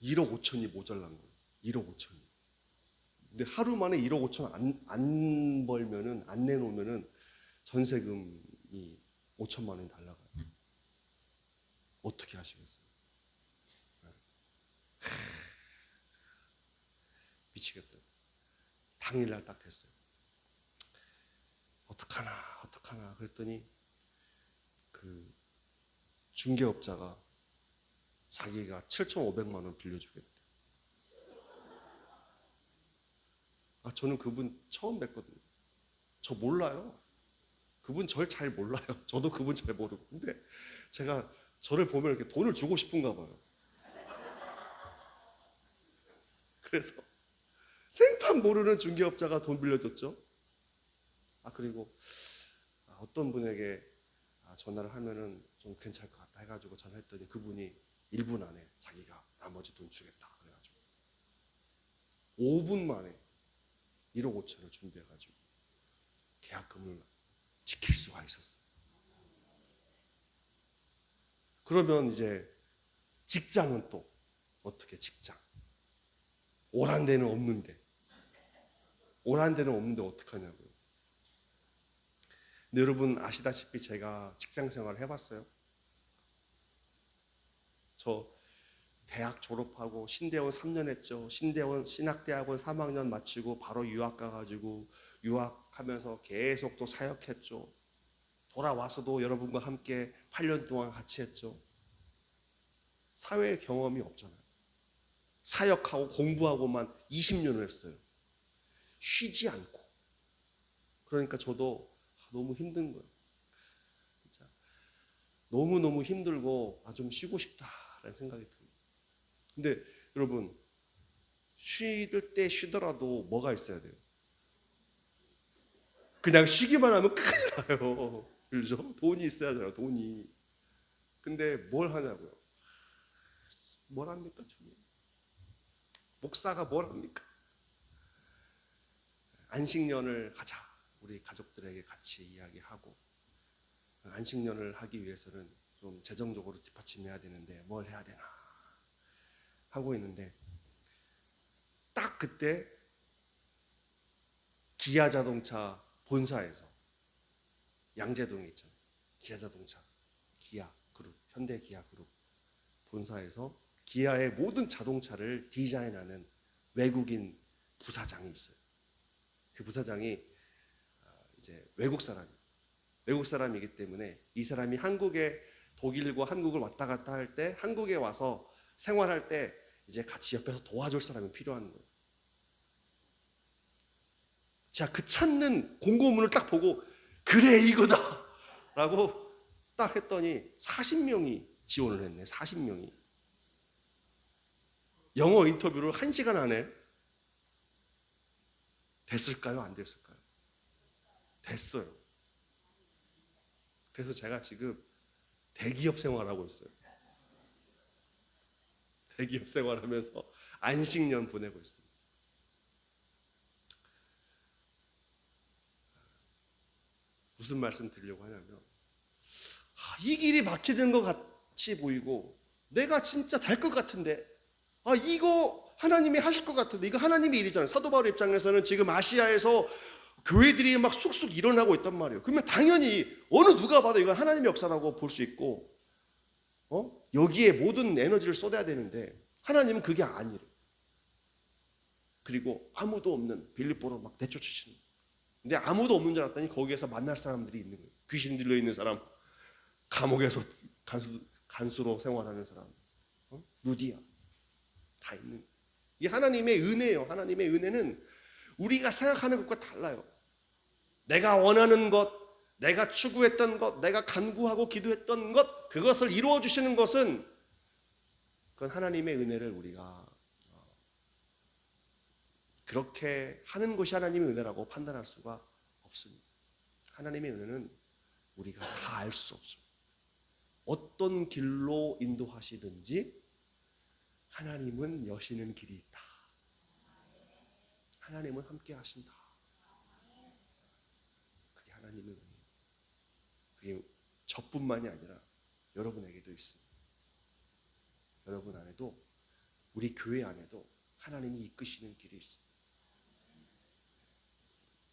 1억 5천이 모자란 거예요. 1억 5천이. 근데 하루 만에 1억 5천 안 벌면은, 안 내놓으면은 전세금이 5천만 원이 날라가요. 어떻게 하시겠어요? 미치겠다. 당일날 딱 됐어요. 어떡하나 그랬더니 그 중개업자가 자기가 7,500만 원 빌려주겠대. 저는 그분 처음 뵀거든요. 저 몰라요. 그분 절 잘 몰라요. 저도 그분 잘 모르고. 근데 제가 저를 보면 이렇게 돈을 주고 싶은가 봐요. 그래서 생판 모르는 중개업자가 돈 빌려줬죠. 그리고 어떤 분에게 전화를 하면은 좀 괜찮을 것 같다 해가지고 전화했더니 그분이 1분 안에 자기가 나머지 돈 주겠다 그래가지고 5분 만에 1억 5천을 준비해가지고 계약금을 지킬 수가 있었어요. 그러면 이제 직장은 또 어떻게 직장? 오란 데는 없는데 어떡하냐고요. 근데 여러분 아시다시피 제가 직장 생활을 해봤어요. 저 대학 졸업하고 신대원 3년 했죠. 신대원 신학대학원 3학년 마치고 바로 유학 가가지고 유학하면서 계속 또 사역했죠. 돌아와서도 여러분과 함께 8년 동안 같이 했죠. 사회 경험이 없잖아요. 사역하고 공부하고만 20년을 했어요. 쉬지 않고. 그러니까 저도 너무 힘든 거예요. 진짜 너무너무 힘들고 좀 쉬고 싶다라는 생각이 듭니다. 근데 여러분 쉴 때 쉬더라도 뭐가 있어야 돼요? 그냥 쉬기만 하면 큰일 나요. 그렇죠? 돈이 있어야 돼요. 돈이. 근데 뭘 하냐고요? 뭘 합니까 주님? 목사가 뭘 합니까? 안식년을 하자. 우리 가족들에게 같이 이야기하고 안식년을 하기 위해서는 좀 재정적으로 뒷받침해야 되는데 뭘 해야 되나 하고 있는데 딱 그때 기아자동차 본사에서 양재동에 있잖아요. 기아자동차, 기아그룹, 현대기아그룹 본사에서 기아의 모든 자동차를 디자인하는 외국인 부사장이 있어요. 그 부사장이 이제 외국 사람이기 때문에 이 사람이 한국에 독일과 한국을 왔다 갔다 할 때 한국에 와서 생활할 때 이제 같이 옆에서 도와줄 사람이 필요한 거예요. 자, 그 찾는 공고문을 딱 보고 그래 이거다 라고 딱 했더니 40명이 지원을 했네. 40명이. 영어 인터뷰를 1시간 안에 됐을까요? 안 됐을까요? 됐어요. 그래서 제가 지금 대기업 생활하고 있어요. 대기업 생활하면서 안식년 보내고 있습니다. 무슨 말씀 드리려고 하냐면 이 길이 막히는 것 같이 보이고 내가 진짜 될 것 같은데 이거 하나님이 하실 것 같은데 이거 하나님의 일이잖아요. 사도 바울 입장에서는 지금 아시아에서 교회들이 막 쑥쑥 일어나고 있단 말이에요. 그러면 당연히 어느 누가 봐도 이건 하나님의 역사라고 볼 수 있고 여기에 모든 에너지를 쏟아야 되는데 하나님은 그게 아니래. 그리고 아무도 없는 빌립보로 막 내쫓으시는 거예요. 근데 아무도 없는 줄 알았더니 거기에서 만날 사람들이 있는 거예요. 귀신 들려 있는 사람, 감옥에서 간수로 생활하는 사람, 루디아 다 있는 거예요. 이 하나님의 은혜예요. 하나님의 은혜는 우리가 생각하는 것과 달라요. 내가 원하는 것, 내가 추구했던 것, 내가 간구하고 기도했던 것, 그것을 이루어 주시는 것은 그건 하나님의 은혜를 우리가 그렇게 하는 것이 하나님의 은혜라고 판단할 수가 없습니다. 하나님의 은혜는 우리가 다 알 수 없어요. 어떤 길로 인도하시든지 하나님은 여시는 길이 있다. 하나님은 함께 하신다. 그게 하나님의 은혜예요. 그게 저뿐만이 아니라 여러분에게도 있습니다. 여러분 안에도 우리 교회 안에도 하나님이 이끄시는 길이 있습니다.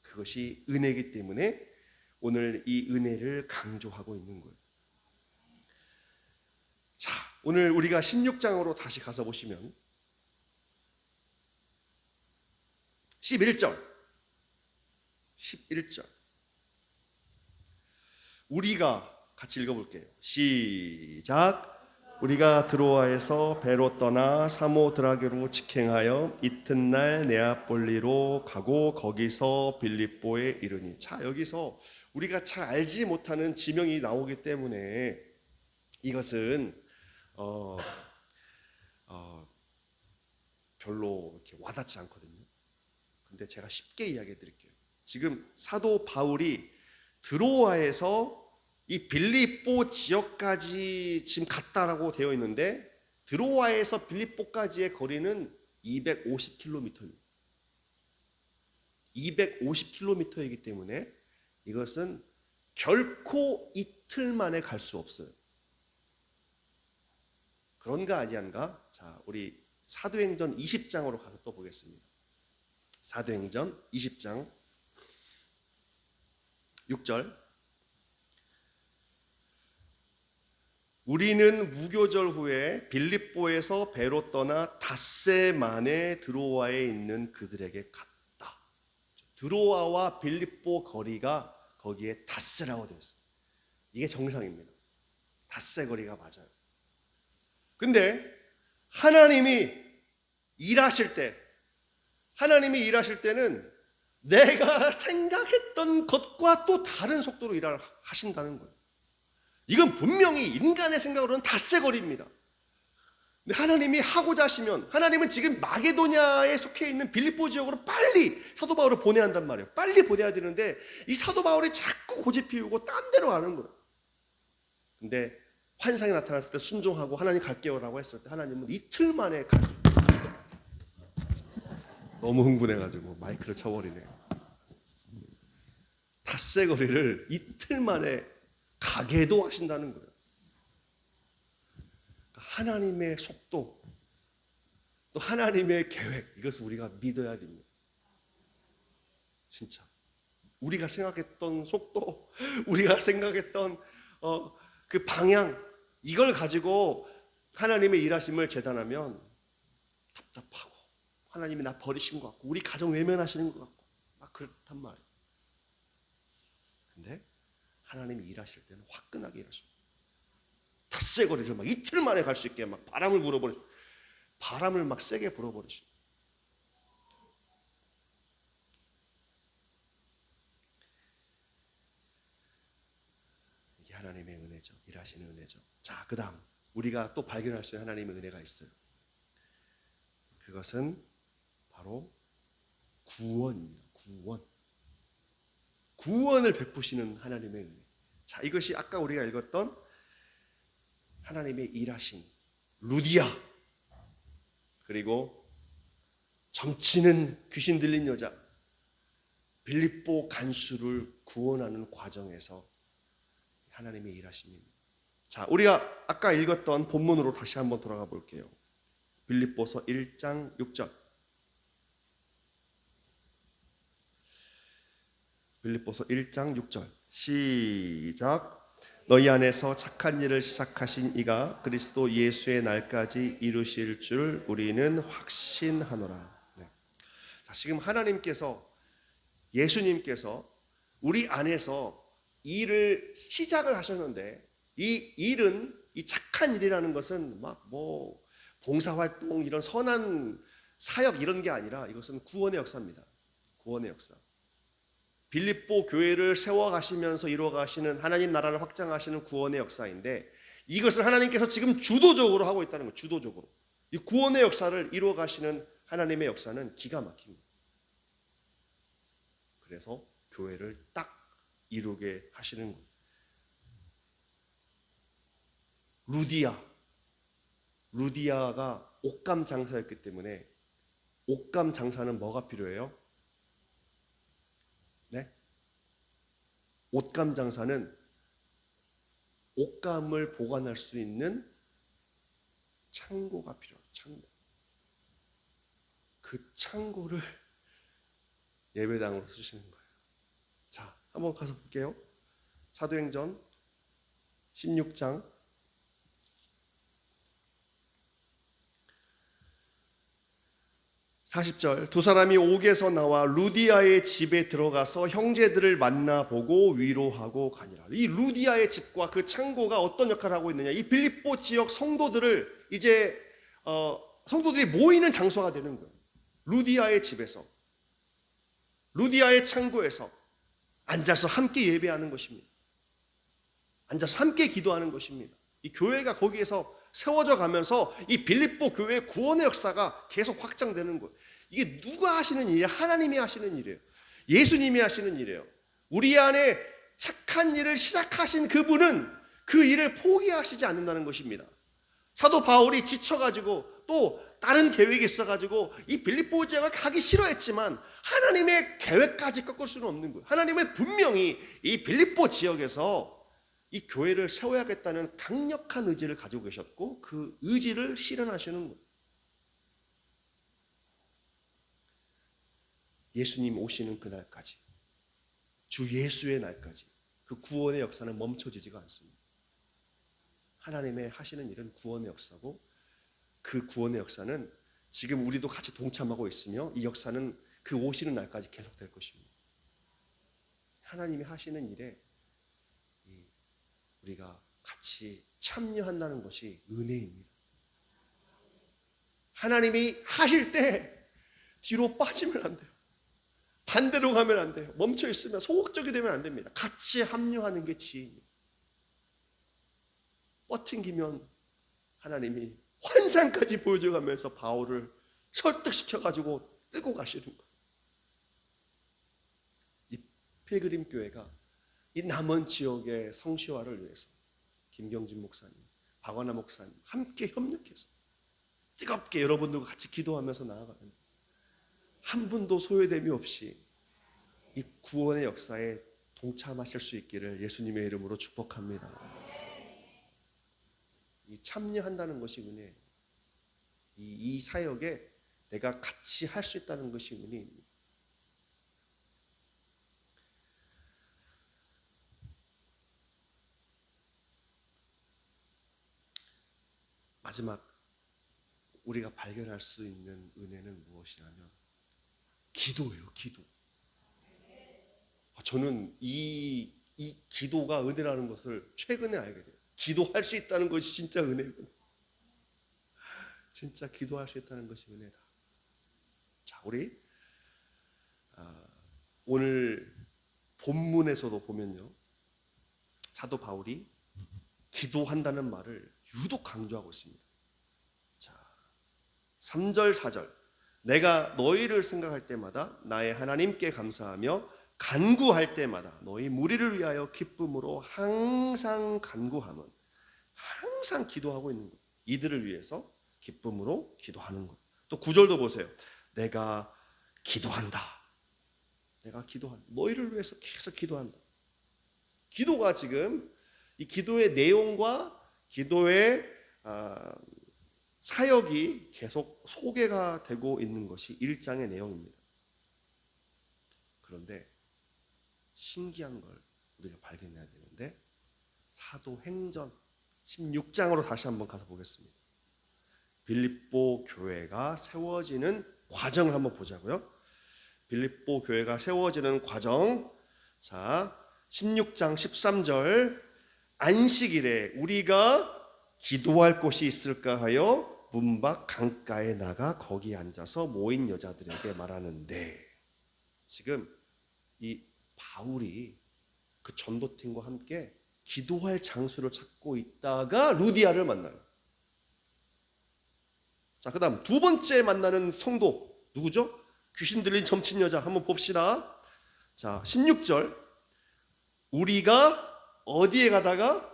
그것이 은혜이기 때문에 오늘 이 은혜를 강조하고 있는 거예요. 자, 오늘 우리가 16장으로 다시 가서 보시면 11절 우리가 같이 읽어볼게요. 시작. 우리가 드로아에서 배로 떠나 사모드라게로 직행하여 이튿날 네아폴리로 가고 거기서 빌립보에 이르니. 자, 여기서 우리가 잘 알지 못하는 지명이 나오기 때문에 이것은 별로 이렇게 와닿지 않거든요. 모르는데 제가 쉽게 이야기해 드릴게요. 지금 사도 바울이 드로아에서 이 빌립보 지역까지 지금 갔다라고 되어 있는데, 드로아에서 빌립보까지의 거리는 250km입니다. 250km이기 때문에 이것은 결코 이틀 만에 갈 수 없어요. 그런가 아니한가? 자, 우리 사도행전 20장으로 가서 또 보겠습니다. 사도행전 20장 6절. 우리는 무교절 후에 빌립보에서 배로 떠나 닷새만에 드로아에 있는 그들에게 갔다. 드로아와 빌립보 거리가 거기에 닷새라고 되어 있습니다. 이게 정상입니다. 닷새 거리가 맞아요. 근데 하나님이 일하실 때는 내가 생각했던 것과 또 다른 속도로 일을 하신다는 거예요. 이건 분명히 인간의 생각으로는 닷새거리입니다. 근데 하나님이 하고자 하시면, 하나님은 지금 마게도냐에 속해 있는 빌립보 지역으로 빨리 사도 바울을 보내야 한단 말이에요. 빨리 보내야 되는데 이 사도 바울이 자꾸 고집 피우고 딴 데로 가는 거예요. 근데 환상이 나타났을 때 순종하고 하나님 갈게요라고 했을 때 하나님은 이틀 만에 가죠. 너무 흥분해가지고 마이크를 쳐버리네. 닷새거리를 이틀 만에 가게도 하신다는 거예요. 하나님의 속도, 또 하나님의 계획, 이것을 우리가 믿어야 됩니다. 진짜 우리가 생각했던 속도, 우리가 생각했던 그 방향, 이걸 가지고 하나님의 일하심을 재단하면 답답하고 하나님이 나 버리신 것 같고 우리 가정 외면하시는 것 같고 막 그렇단 말이에요. 근데 하나님이 일하실 때는 화끈하게 일하십니다. 닷새거리를 막 이틀 만에 갈 수 있게 막 바람을 막 세게 불어버리십니다. 이게 하나님의 은혜죠. 일하시는 은혜죠. 자, 그 다음 우리가 또 발견할 수 있는 하나님의 은혜가 있어요. 그것은 바로 구원입니다. 구원을 베푸시는 하나님의 은혜. 자, 이것이 아까 우리가 읽었던 하나님의 일하심, 루디아, 그리고 점치는 귀신 들린 여자, 빌립보 간수를 구원하는 과정에서 하나님의 일하심입니다. 자, 우리가 아까 읽었던 본문으로 다시 한번 돌아가 볼게요. 빌립보서 1장 6절. 빌립보서 1장 6절 시작. 너희 안에서 착한 일을 시작하신 이가 그리스도 예수의 날까지 이루실 줄 우리는 확신하노라. 네. 자, 지금 하나님께서, 예수님께서 우리 안에서 일을 시작을 하셨는데, 이 일은, 이 착한 일이라는 것은 막 뭐 봉사활동, 이런 선한 사역 이런 게 아니라 이것은 구원의 역사입니다. 구원의 역사. 빌립보 교회를 세워가시면서 이루어가시는 하나님 나라를 확장하시는 구원의 역사인데, 이것을 하나님께서 지금 주도적으로 하고 있다는 거예요. 주도적으로. 이 구원의 역사를 이루어가시는 하나님의 역사는 기가 막힙니다. 그래서 교회를 딱 이루게 하시는 거예요. 루디아가 옷감 장사였기 때문에, 옷감 장사는 뭐가 필요해요? 네? 옷감 장사는 옷감을 보관할 수 있는 창고가 필요해요. 창고. 그 창고를 예배당으로 쓰시는 거예요. 자, 한번 가서 볼게요. 사도행전 16장 40절. 두 사람이 옥에서 나와 루디아의 집에 들어가서 형제들을 만나보고 위로하고 가니라. 이 루디아의 집과 그 창고가 어떤 역할을 하고 있느냐, 이 빌립보 지역 성도들을 이제 성도들이 모이는 장소가 되는 거예요. 루디아의 집에서, 루디아의 창고에서 앉아서 함께 예배하는 것입니다. 앉아서 함께 기도하는 것입니다. 이 교회가 거기에서 세워져 가면서 이 빌립보 교회의 구원의 역사가 계속 확장되는 거예요. 이게 누가 하시는 일이에요? 하나님이 하시는 일이에요. 예수님이 하시는 일이에요. 우리 안에 착한 일을 시작하신 그분은 그 일을 포기하시지 않는다는 것입니다. 사도 바울이 지쳐가지고 또 다른 계획이 있어가지고 이 빌립보 지역을 가기 싫어했지만 하나님의 계획까지 꺾을 수는 없는 거예요. 하나님은 분명히 이 빌립보 지역에서 이 교회를 세워야겠다는 강력한 의지를 가지고 계셨고 그 의지를 실현하시는 거예요. 예수님 오시는 그날까지, 주 예수의 날까지 그 구원의 역사는 멈춰지지가 않습니다. 하나님의 하시는 일은 구원의 역사고 그 구원의 역사는 지금 우리도 같이 동참하고 있으며 이 역사는 그 오시는 날까지 계속될 것입니다. 하나님이 하시는 일에 우리가 같이 참여한다는 것이 은혜입니다. 하나님이 하실 때 뒤로 빠지면 안 돼요. 반대로 가면 안 돼요. 멈춰 있으면 소극적이 되면 안 됩니다. 같이 합류하는 게 지혜입니다. 뻗팅기면 하나님이 환상까지 보여줘가면서 바울을 설득시켜가지고 끌고 가시는 거예요. 이 필그림 교회가 이 남은 지역의 성시화를 위해서 김경진 목사님, 박완하 목사님 함께 협력해서 뜨겁게 여러분들과 같이 기도하면서 나아가는 한 분도 소외됨이 없이 이 구원의 역사에 동참하실 수 있기를 예수님의 이름으로 축복합니다. 이 참여한다는 것이 은혜예요. 이 사역에 내가 같이 할 수 있다는 것이 은혜입니다. 마지막 우리가 발견할 수 있는 은혜는 무엇이냐면 기도예요. 기도. 저는 이 기도가 은혜라는 것을 최근에 알게 돼요. 기도할 수 있다는 것이 진짜 은혜구나. 진짜 기도할 수 있다는 것이 은혜다. 자, 우리 오늘 본문에서도 보면요, 사도 바울이 기도한다는 말을 유독 강조하고 있습니다. 자, 3절 4절 내가 너희를 생각할 때마다 나의 하나님께 감사하며 간구할 때마다 너희 무리를 위하여 기쁨으로 항상 간구함은 항상 기도하고 있는 거예요. 이들을 위해서 기쁨으로 기도하는 거예요. 또 9절도 보세요. 내가 기도한다. 내가 기도한다. 너희를 위해서 계속 기도한다. 기도가 지금 이 기도의 내용과 기도의 사역이 계속 소개가 되고 있는 것이 1장의 내용입니다. 그런데 신기한 걸 우리가 발견해야 되는데 사도행전 16장으로 다시 한번 가서 보겠습니다. 빌립보 교회가 세워지는 과정을 한번 보자고요. 빌립보 교회가 세워지는 과정. 자, 16장 13절 안식일에 우리가 기도할 곳이 있을까 하여 문 밖 강가에 나가 거기 앉아서 모인 여자들에게 말하는데, 지금 이 바울이 그 전도팀과 함께 기도할 장소를 찾고 있다가 루디아를 만나요. 자, 그 다음 두 번째 만나는 성도 누구죠? 귀신 들린 점친 여자 한번 봅시다. 자, 16절 우리가 어디에 가다가?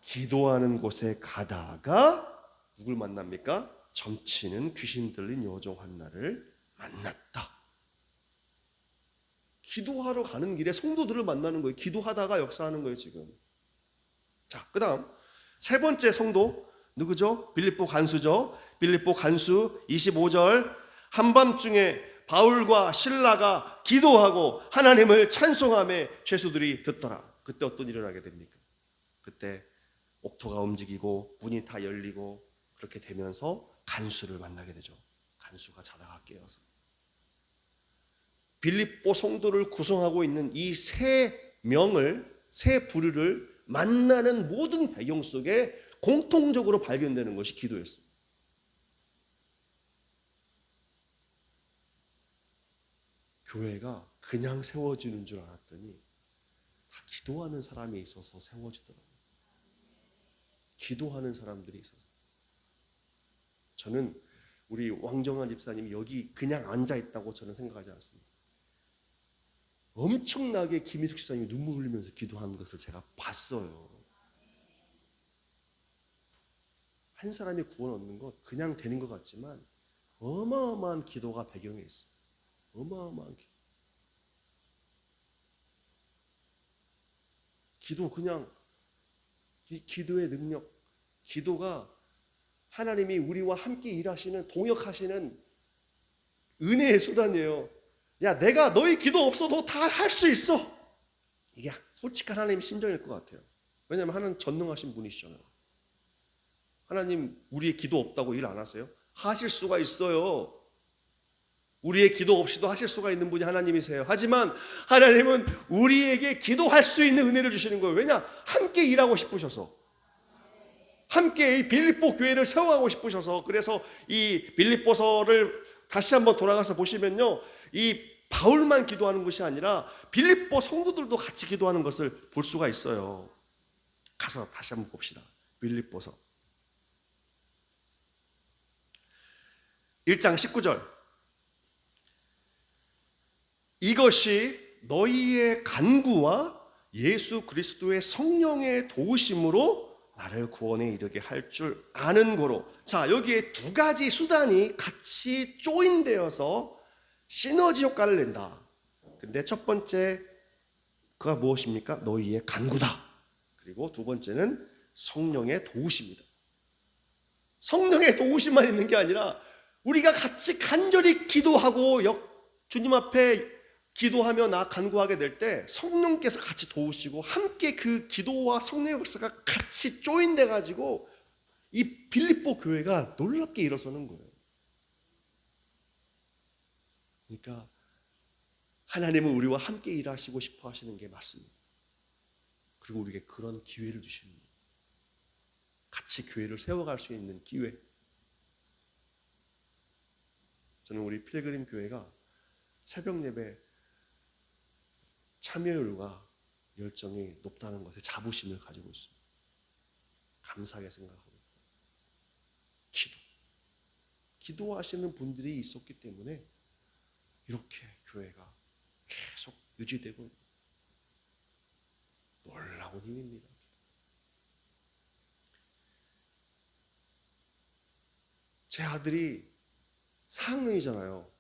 기도하는 곳에 가다가 누굴 만납니까? 점치는 귀신 들린 여종 한나를 만났다. 기도하러 가는 길에 성도들을 만나는 거예요. 기도하다가 역사하는 거예요, 지금. 자, 그 다음 세 번째 성도 누구죠? 빌립보 간수죠. 빌립보 간수 25절 한밤중에 바울과 실라가 기도하고 하나님을 찬송하며 죄수들이 듣더라. 그때 어떤 일을 하게 됩니까? 그때 옥토가 움직이고 문이 다 열리고 그렇게 되면서 간수를 만나게 되죠. 간수가 자다가 깨어서 빌립보 성도를 구성하고 있는 이 세 명을, 세 부류를 만나는 모든 배경 속에 공통적으로 발견되는 것이 기도였습니다. 교회가 그냥 세워지는 줄 알았더니 다 기도하는 사람이 있어서 세워지더라고요. 기도하는 사람들이 있어서. 저는 우리 왕정환 집사님이 여기 그냥 앉아 있다고 저는 생각하지 않습니다. 엄청나게 김희숙 집사님이 눈물 흘리면서 기도하는 것을 제가 봤어요. 한 사람이 구원 얻는 것 그냥 되는 것 같지만 어마어마한 기도가 배경에 있어요. 어마어마한 기도 그냥 기도의 능력, 기도가 하나님이 우리와 함께 일하시는, 동역하시는 은혜의 수단이에요. 야, 내가 너희 기도 없어도 다 할 수 있어. 이게 솔직한 하나님의 심정일 것 같아요. 왜냐하면 하나님 전능하신 분이시잖아요. 하나님 우리의 기도 없다고 일 안 하세요? 하실 수가 있어요. 우리의 기도 없이도 하실 수가 있는 분이 하나님이세요. 하지만 하나님은 우리에게 기도할 수 있는 은혜를 주시는 거예요. 왜냐? 함께 일하고 싶으셔서, 함께 이 빌립보 교회를 세워가고 싶으셔서. 그래서 이 빌립보서를 다시 한번 돌아가서 보시면요, 이 바울만 기도하는 것이 아니라 빌립보 성도들도 같이 기도하는 것을 볼 수가 있어요. 가서 다시 한번 봅시다. 빌립보서 1장 19절. 이것이 너희의 간구와 예수 그리스도의 성령의 도우심으로 나를 구원에 이르게 할 줄 아는 거로. 자, 여기에 두 가지 수단이 같이 조인되어서 시너지 효과를 낸다. 근데 첫 번째 그가 무엇입니까? 너희의 간구다. 그리고 두 번째는 성령의 도우심이다. 성령의 도우심만 있는 게 아니라 우리가 같이 간절히 기도하고 주님 앞에 기도하며 간구하게 될 때 성령께서 같이 도우시고 함께 그 기도와 성령의 역사가 같이 조인돼 가지고 이 빌립보 교회가 놀랍게 일어서는 거예요. 그러니까 하나님은 우리와 함께 일하시고 싶어 하시는 게 맞습니다. 그리고 우리에게 그런 기회를 주시는 거예요. 같이 교회를 세워갈 수 있는 기회. 저는 우리 필그림 교회가 새벽 예배 참여율과 열정이 높다는 것에 자부심을 가지고 있습니다. 감사하게 생각하고 있고, 기도하시는 분들이 있었기 때문에 이렇게 교회가 계속 유지되고 놀라운 힘입니다. 제 아들이 4학년이잖아요.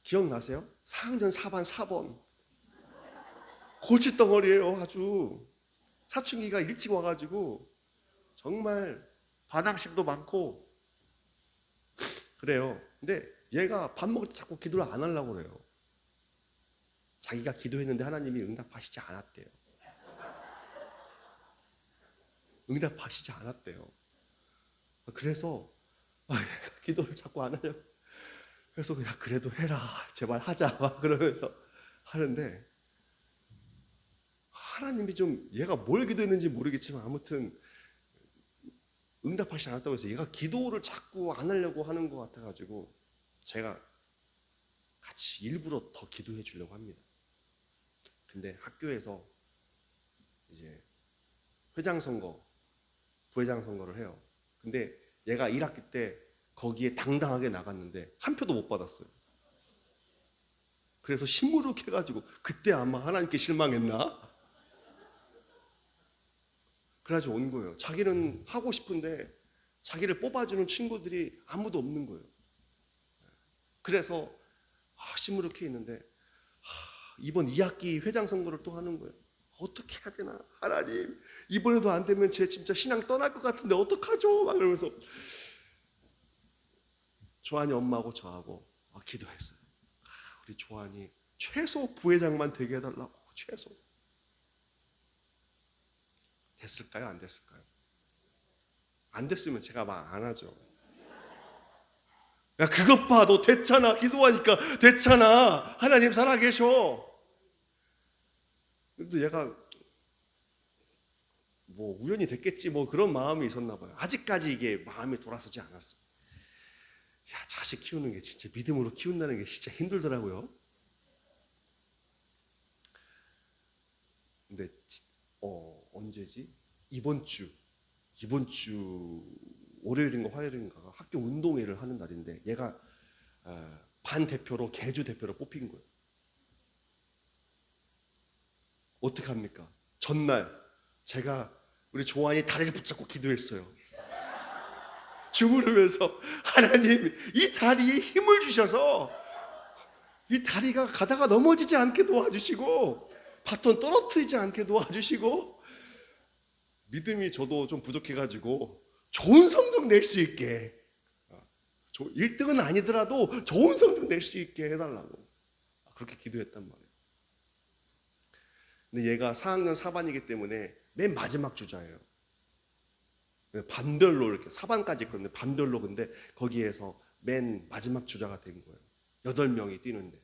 기억나세요? 4학년 4반 4번. 골칫덩어리예요. 아주 사춘기가 일찍 와가지고 정말 반항심도 많고 그래요. 근데 얘가 밥 먹을 때 자꾸 기도를 안 하려고 그래요. 자기가 기도했는데 하나님이 응답하시지 않았대요. 응답하시지 않았대요. 그래서 얘가 기도를 자꾸 안 하려고. 그래서 야, 그래도 해라, 제발 하자 막 그러면서 하는데 하나님이 좀 얘가 뭘 기도했는지 모르겠지만 아무튼 응답하시지 않았다고 해서 얘가 기도를 자꾸 안 하려고 하는 것 같아가지고 제가 같이 일부러 더 기도해 주려고 합니다. 근데 학교에서 이제 회장 선거, 부회장 선거를 해요. 근데 얘가 1학기 때 거기에 당당하게 나갔는데 한 표도 못 받았어요. 그래서 시무룩해가지고 그때 아마 하나님께 실망했나? 그래가지고 온 거예요. 자기는 하고 싶은데 자기를 뽑아주는 친구들이 아무도 없는 거예요. 그래서 시무룩해 있는데 이번 2학기 회장 선거를 또 하는 거예요. 어떻게 해야 되나? 하나님, 이번에도 안 되면 쟤 진짜 신앙 떠날 것 같은데 어떡하죠? 막 그러면서 조한이 엄마하고 저하고 기도했어요. 우리 조한이 최소 부회장만 되게 해달라고. 최소. 됐을까요? 안 됐을까요? 안 됐으면 제가 막 안 하죠. 야, 그것 봐, 너 됐잖아. 기도하니까 됐잖아. 하나님 살아계셔. 근데 얘가 뭐 우연히 됐겠지 뭐 그런 마음이 있었나 봐요. 아직까지 이게 마음이 돌아서지 않았어요. 야, 자식 키우는 게 진짜 믿음으로 키운다는 게 진짜 힘들더라고요. 근데 언제지? 이번 주 월요일인가 화요일인가가 학교 운동회를 하는 날인데 얘가 반 대표로 개주 대표로 뽑힌 거예요. 어떻게 합니까? 전날 제가 우리 조한이 다리를 붙잡고 기도했어요. 주무르면서 하나님 이 다리에 힘을 주셔서 이 다리가 가다가 넘어지지 않게 도와주시고 바톤 떨어뜨리지 않게 도와주시고 믿음이 저도 좀 부족해가지고 좋은 성적 낼 수 있게 1등은 아니더라도 좋은 성적 낼 수 있게 해달라고 그렇게 기도했단 말이에요. 근데 얘가 4학년 4반이기 때문에 맨 마지막 주자예요. 반별로 이렇게 4반까지 있거든요. 반별로. 근데 거기에서 맨 마지막 주자가 된 거예요. 8명이 뛰는데.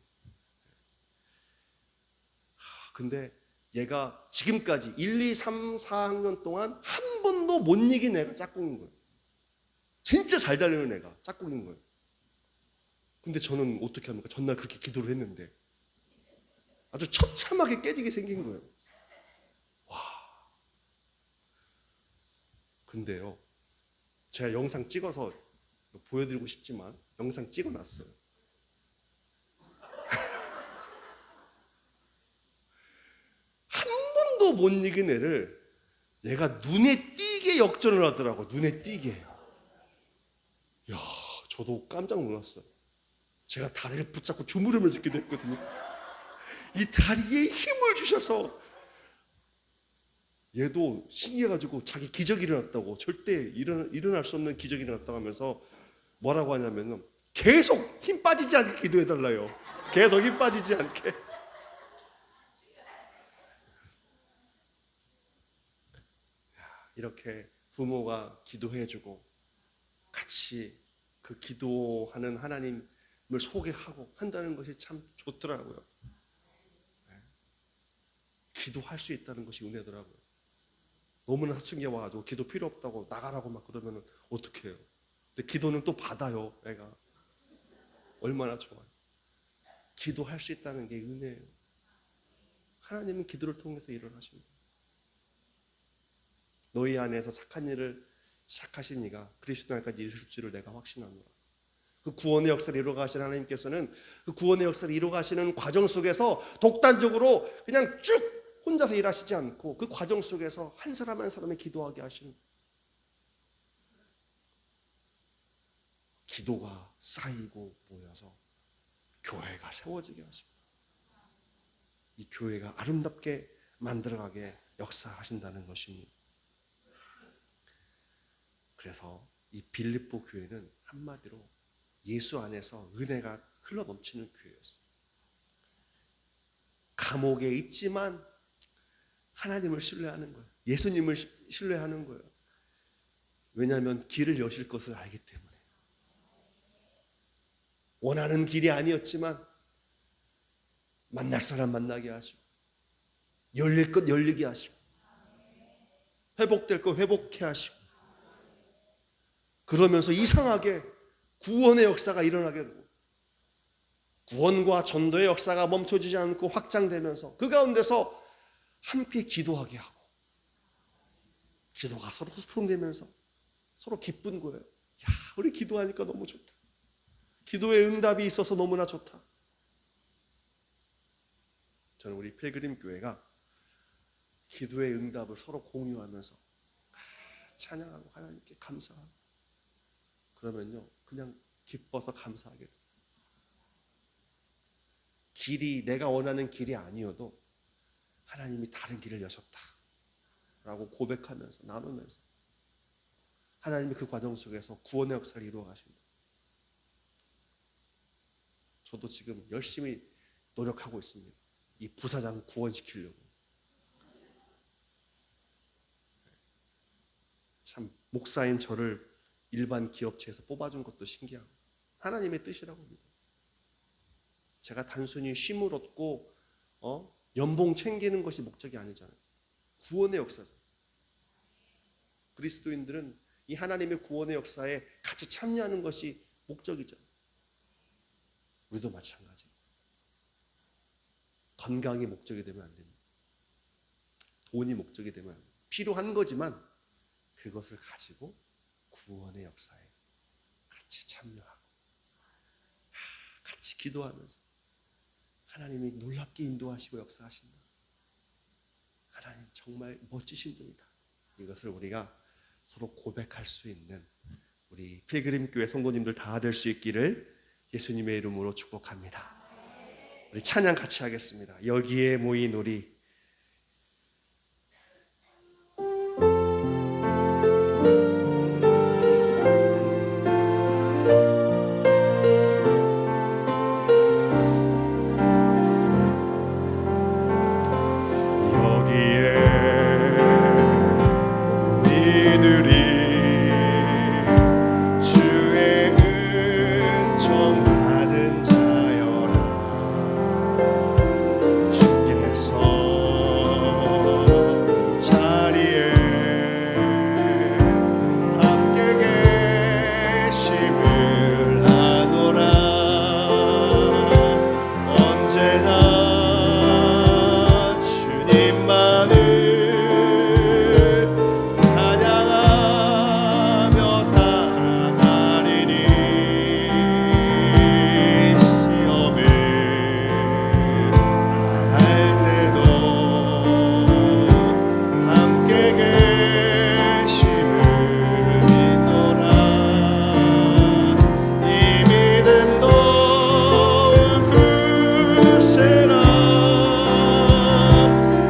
근데 얘가 지금까지 1, 2, 3, 4학년 동안 한 번도 못 이긴 애가 짝꿍인 거예요. 진짜 잘 달리는 애가 짝꿍인 거예요. 근데 저는 어떻게 합니까? 전날 그렇게 기도를 했는데 아주 처참하게 깨지게 생긴 거예요. 와. 근데요, 제가 영상 찍어서 보여드리고 싶지만 영상 찍어놨어요. 한 번도 못 이긴 애를 얘가 눈에 띄게 역전을 하더라고. 눈에 띄게. 야, 저도 깜짝 놀랐어요. 제가 다리를 붙잡고 주무르면서 기도했거든요. 이 다리에 힘을 주셔서 얘도 신기해가지고 자기 기적이 일어났다고, 절대 일어날 수 없는 기적이 일어났다고 하면서 뭐라고 하냐면 계속 힘 빠지지 않게 기도해달라요. 계속 힘 빠지지 않게. 이렇게 부모가 기도해주고 같이 그 기도하는 하나님을 소개하고 한다는 것이 참 좋더라고요. 기도할 수 있다는 것이 은혜더라고요. 너무나 사춘기 와가지고 기도 필요 없다고 나가라고 막 그러면 어떡해요. 근데 기도는 또 받아요. 애가 얼마나 좋아요. 기도할 수 있다는 게 은혜예요. 하나님은 기도를 통해서 일을 하십니다. 너희 안에서 착한 일을 시작하신 이가 그리스도 날까지 이루실 줄을 내가 확신하노라. 그 구원의 역사를 이루어가시는 하나님께서는 그 구원의 역사를 이루어가시는 과정 속에서 독단적으로 그냥 쭉 혼자서 일하시지 않고 그 과정 속에서 한 사람 한 사람이 기도하게 하시는 거예요. 기도가 쌓이고 모여서 교회가 세워지게 하십니다. 이 교회가 아름답게 만들어가게 역사하신다는 것입니다. 그래서 이 빌립보 교회는 한마디로 예수 안에서 은혜가 흘러넘치는 교회였어요. 감옥에 있지만 하나님을 신뢰하는 거예요. 예수님을 신뢰하는 거예요. 왜냐하면 길을 여실 것을 알기 때문에. 원하는 길이 아니었지만 만날 사람 만나게 하시고 열릴 것 열리게 하시고 회복될 것 회복해 하시고 그러면서 이상하게 구원의 역사가 일어나게 되고 구원과 전도의 역사가 멈춰지지 않고 확장되면서 그 가운데서 함께 기도하게 하고 기도가 서로 소통되면서 서로 기쁜 거예요. 야, 우리 기도하니까 너무 좋다. 기도의 응답이 있어서 너무나 좋다. 저는 우리 필그림 교회가 기도의 응답을 서로 공유하면서 찬양하고 하나님께 감사하고 그러면요 그냥 기뻐서 감사하게 돼요. 길이 내가 원하는 길이 아니어도 하나님이 다른 길을 여셨다 라고 고백하면서 나누면서 하나님이 그 과정 속에서 구원의 역사를 이루어 가십니다. 저도 지금 열심히 노력하고 있습니다. 이 부사장 구원시키려고. 참 목사인 저를 일반 기업체에서 뽑아준 것도 신기하고 하나님의 뜻이라고 합니다. 제가 단순히 쉼을 얻고 연봉 챙기는 것이 목적이 아니잖아요. 구원의 역사죠. 그리스도인들은 이 하나님의 구원의 역사에 같이 참여하는 것이 목적이죠. 우리도 마찬가지. 건강이 목적이 되면 안 됩니다. 돈이 목적이 되면 안 됩니다. 필요한 거지만 그것을 가지고 구원의 역사에 같이 참여하고 같이 기도하면서 하나님이 놀랍게 인도하시고 역사하신다. 하나님 정말 멋지신 분이다. 이것을 우리가 서로 고백할 수 있는 우리 필그림 교회 성도님들 다 될 수 있기를 예수님의 이름으로 축복합니다. 우리 찬양 같이 하겠습니다. 여기에 모인 우리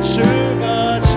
주가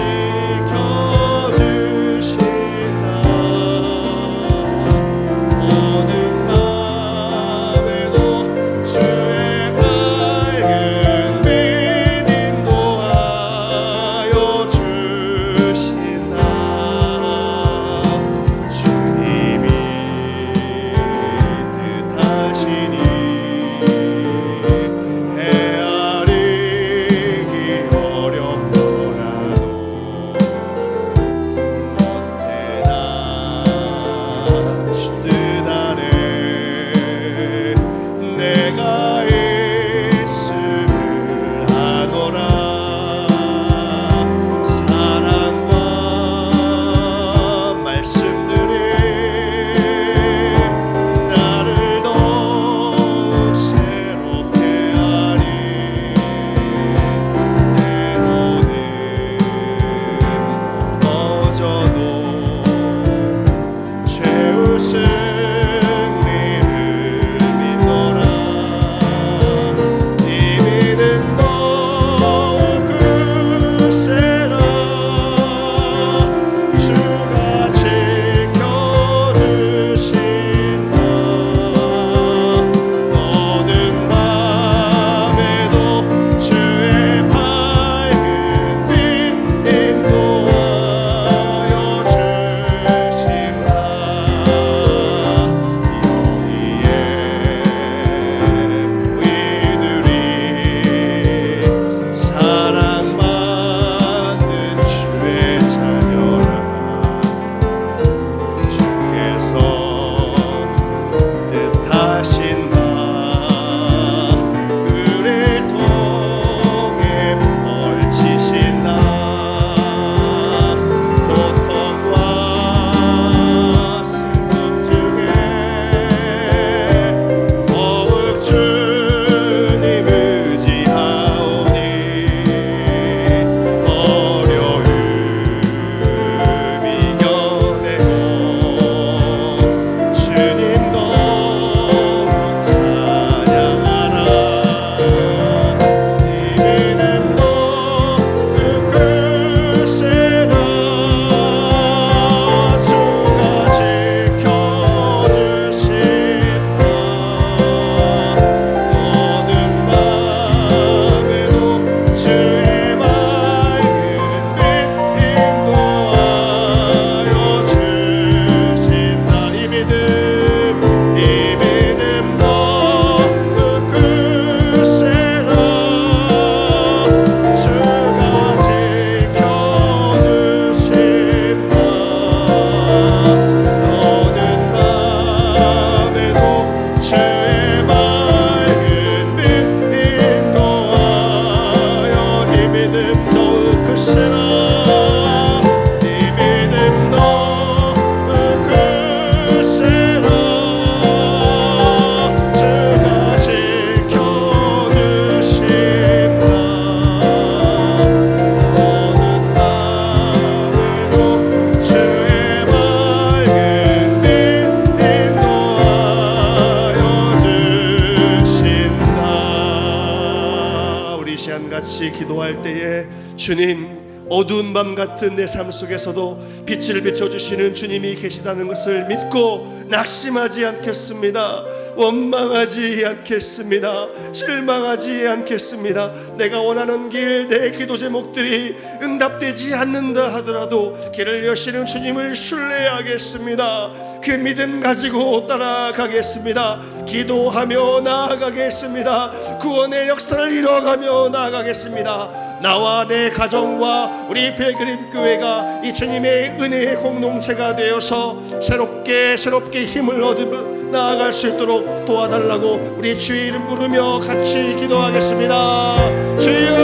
주님, 어두운 밤 같은 내 삶 속에서도 빛을 비춰주시는 주님이 계시다는 것을 믿고 낙심하지 않겠습니다. 원망하지 않겠습니다. 실망하지 않겠습니다. 내가 원하는 길, 내 기도 제목들이 응답되지 않는다 하더라도 길을 여시는 주님을 신뢰하겠습니다. 그 믿음 가지고 따라가겠습니다. 기도하며 나아가겠습니다. 구원의 역사를 이뤄가며 나아가겠습니다. 나와 내 가정과 우리 베그림 교회가 이 주님의 은혜의 공동체가 되어서 새롭게 힘을 얻으며 나아갈 수 있도록 도와달라고 우리 주의 이름 부르며 같이 기도하겠습니다. 주여,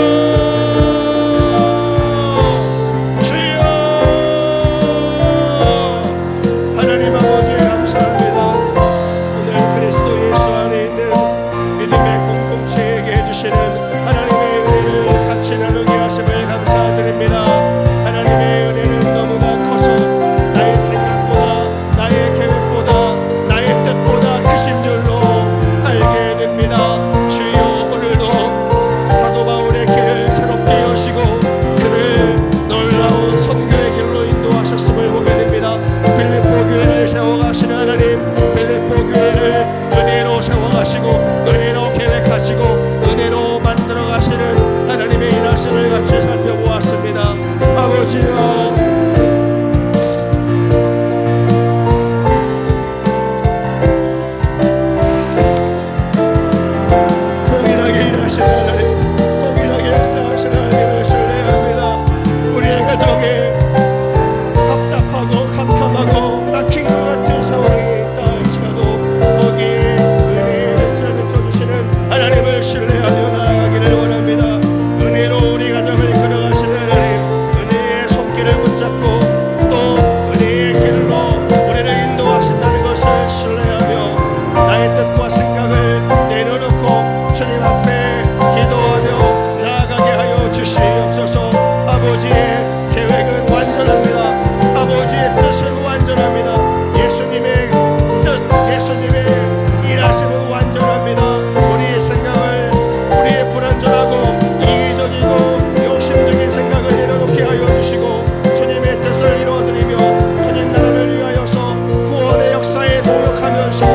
주여. 하나님 아버지 감사합니다. 오늘 그리스도 예수 안에 있는 믿음의 공동체에게 해주시는 하나님의 은혜를 같이 나누게 하심을 감사드립니다. 하나님의 은혜는 너무나 커서 나의 생각보다, 나의 계획보다, 나의 뜻보다 크신 줄로 알게 됩니다. 주여, 오늘도 사도 바울의 길을 새롭게 여시고 그를 놀라운 선교의 길로 인도하셨음을 보게 됩니다. 빌립보 교회를 세워가시는 하나님, 빌립보 교회를 은혜로 세워가시고 은혜로 계획하시고 은혜로 만들어가시는 하나님의 일하심을 같이 살펴보았습니다. 아버지여, 동일하게 일하시는 하나님, 동일하게 역사하시는 하나님을 신뢰합니다. 우리의 가정에 답답하고 캄캄하고 막힌 것 같은 상황이 있다 할지라도 거기에 은혜의 빛을 비춰주시는 하나님을 신뢰하며 나아가기를 원합니다. 은혜로 우리 가정을 이끌어가시는 하나님, 은혜의 손길을 붙잡고 또 은혜의 길로 우리를 인도하신다는 것을 신뢰하며 나의 뜻과 생각을 내려놓고 주님 앞에 기도하며 나아가게 하여 주시옵소서. 아버지의 계획은 완전합니다. 아버지의 뜻은 완전합니다. 예수님의 뜻, 예수님의 일하심은 완전합니다. 우리의 생각을, 우리의 불완전하고 이기적이고 욕심적인 생각을 내려놓게 하여 주시고 주님의 뜻을 이루어드리며 주님 나라를 위하여서 구원의 역사에 동역하면서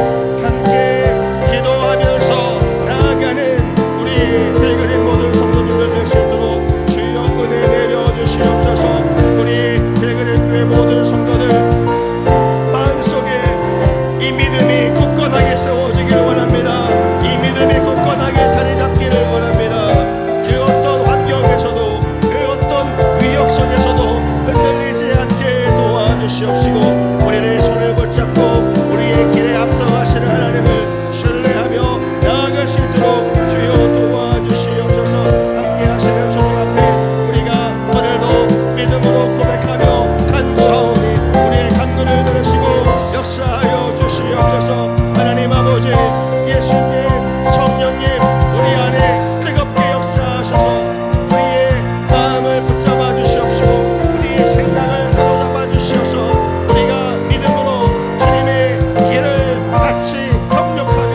함께 기도하면서 나아가는 우리 베그림 모든 성도님들 될 수 있도록 주여 은혜 내려주시옵소서. 우리 베그림 교회 모든 성도들 마음속에 이 믿음이 굳건하게 세워지길 원합니다. 이 믿음이 굳건하게 자리 잡기를 원합니다. 그 어떤 환경에서도, 그 어떤 위력 속에서도 흔들리지 않게 도와주시옵시고 우리의 손을 붙잡고 우리의 길에 앞서가시는 하나님을 신뢰하며 나아갈 수 있도록 주여 도와주시옵소서. 함께 하시는 주님 앞에 우리가 오늘도 믿음으로 고백하며 간구하오니 우리의 간구를 들으시고 역사하여 주시옵소서. 하나님 아버지, 예수님, 성령님, 우리 안에 뜨겁게 역사하셔서 우리의 마음을 붙잡아 주시옵시고 우리의 생각을 사로잡아 주시옵소서. 우리가 믿음으로 주님의 길을 같이 협력하며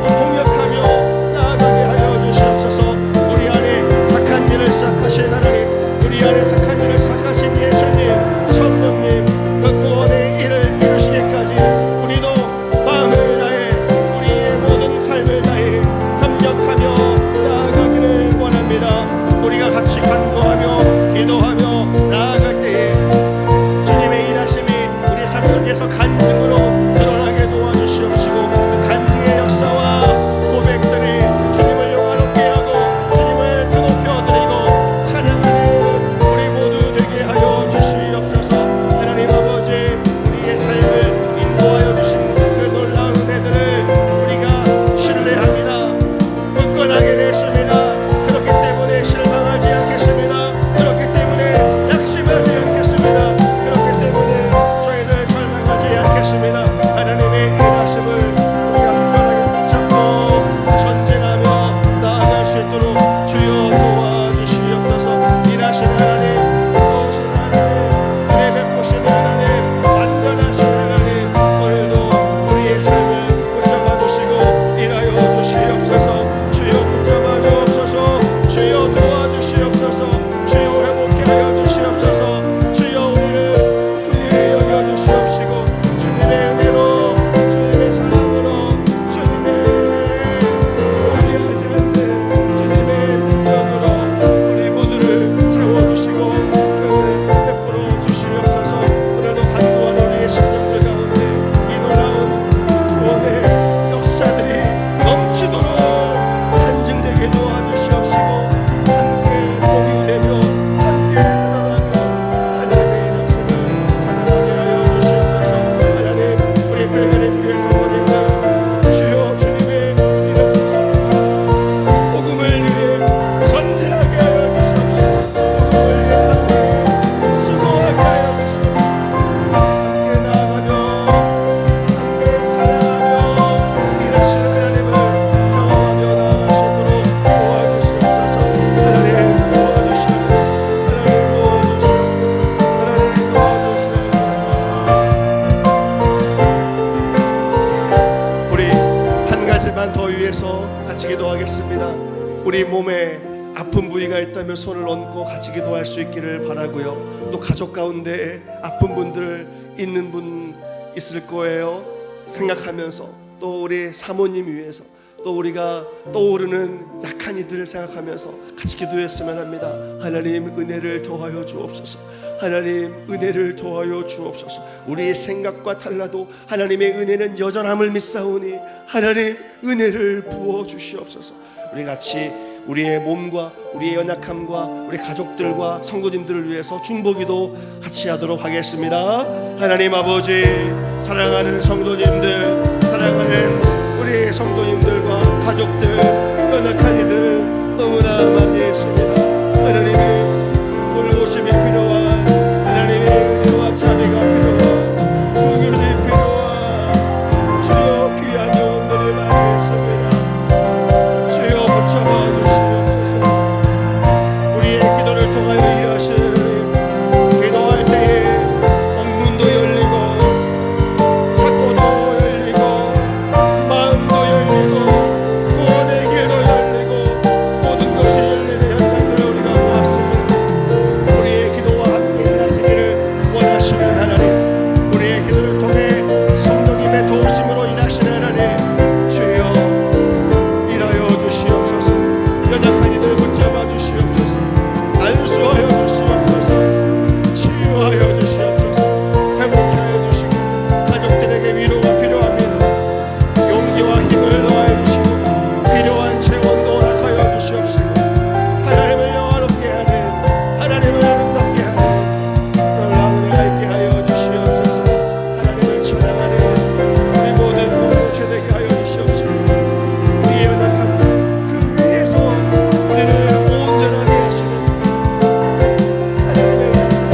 동역하며 나아가게 하여 주시옵소서. 우리 안에 착한 일을 시작하신 하나님, 우리 안에 착한 일을 시작하신 주시옵소서. 주여 우리를 귀히 여겨주시옵시고 주님의 은혜로 주님의 사랑으로 주님의 포기하지 않는 주님의 능력으로 우리 모두를 채워주시고 그 은혜 베풀어 주시옵소서. 오늘도 간구하는 우리의 심령들 가운데 이 놀라운 구원의 역사들이 넘치도록 간증되게 도와주시옵시고 함께 공유되며 함께 드러나며 하나님의 이름을 찬양하게 하여 주시옵소서. 하나님 우리 필그림 교회 성도님들 주여 주님의 이름 쓰소서. 복음을 위해 전진하게 하여 주시옵소서. 복음을 위해 함께 수고하게 하여 주시옵소서. 함께 나아가며 함께 찬양하며 일하시는 하나님을 경험하며 나아가시도록 도와주시옵소서. 하나님 도와주시옵소서. 하나님 도와주시옵소서. 하나님 도와주시옵소서. 우리 한 가지만 더 위해서 같이 기도하겠습니다. 우리 몸에 아픈 부위가 있다면 손을 얹고 같이 기도할 수 있기를 바라고요. 또 가족 가운데 아픈 분들 있는 분 있을 거예요. 생각하면서 또 우리 사모님 위해서 또 우리가 떠오르는 약한 이들을 생각하면서 같이 기도했으면 합니다. 하나님 은혜를 더하여 주옵소서. 하나님 은혜를 더하여 주옵소서. 우리의 생각과 달라도 하나님의 은혜는 여전함을 믿사오니 하나님 은혜를 부어 주시옵소서. 우리 같이 우리의 몸과 우리의 연약함과 우리 가족들과 성도님들을 위해서 중보기도 같이 하도록 하겠습니다. 하나님 아버지, 사랑하는 성도님들, 사랑하는 우리 성도님들과 가족들, 연약한 이들 너무나 많이 있습니다. 하나님의 돌보심이 필요한, 하나님의 은혜와 자비가 필요한, 긍휼이 필요한 주여 귀한 영혼들이 많이 있습니다. 주여 붙잡아 주시옵소서. 우리의 기도를 통하여 일하시는 하나님, 기도할 때에 엉문도 열리고 창고도 열리고 마음도 열리고 구원의 길도 열리고 모든 것이 열리는 현장들을 우리가 보았습니다. 우리의 기도와 함께 일하시기를 원하시는 하나님, 우리의 기도를 통해 성령님의 도우심으로 일하시는 하나님, 주여 일하여 주시옵소서. 연약한 이들을 붙잡아 주시옵소서. 안수하여 주시옵소서. 치유하여 주시옵소서. 회복해 하여 주시고 가족들에게 위로가 필요합니다. 용기와 힘을 더하여 주시고 필요한 재원도 허락하여 주시옵시고 하나님을 영화롭게 하는, 하나님을 아름답게 하는 놀라운 은혜가 있게 하여 주시옵소서. 하나님을 찬양하는 우리 모든 공동체 되게 하여 주시옵시고 우리의 연약함 그 위에서 우리를 온전하게 하시는 하나님의 말씀을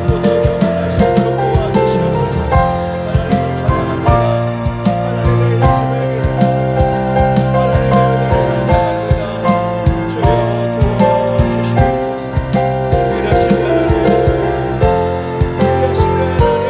모두 경험할 수 있도록 도와주시옵소서. 하나님을 찬양합니다. 하나님의 일하심을 기도합니다. 하나님의 은혜를 갈망합니다. 주여 도와주시옵소서. 일하시는 하나님, 일하시는 하나님.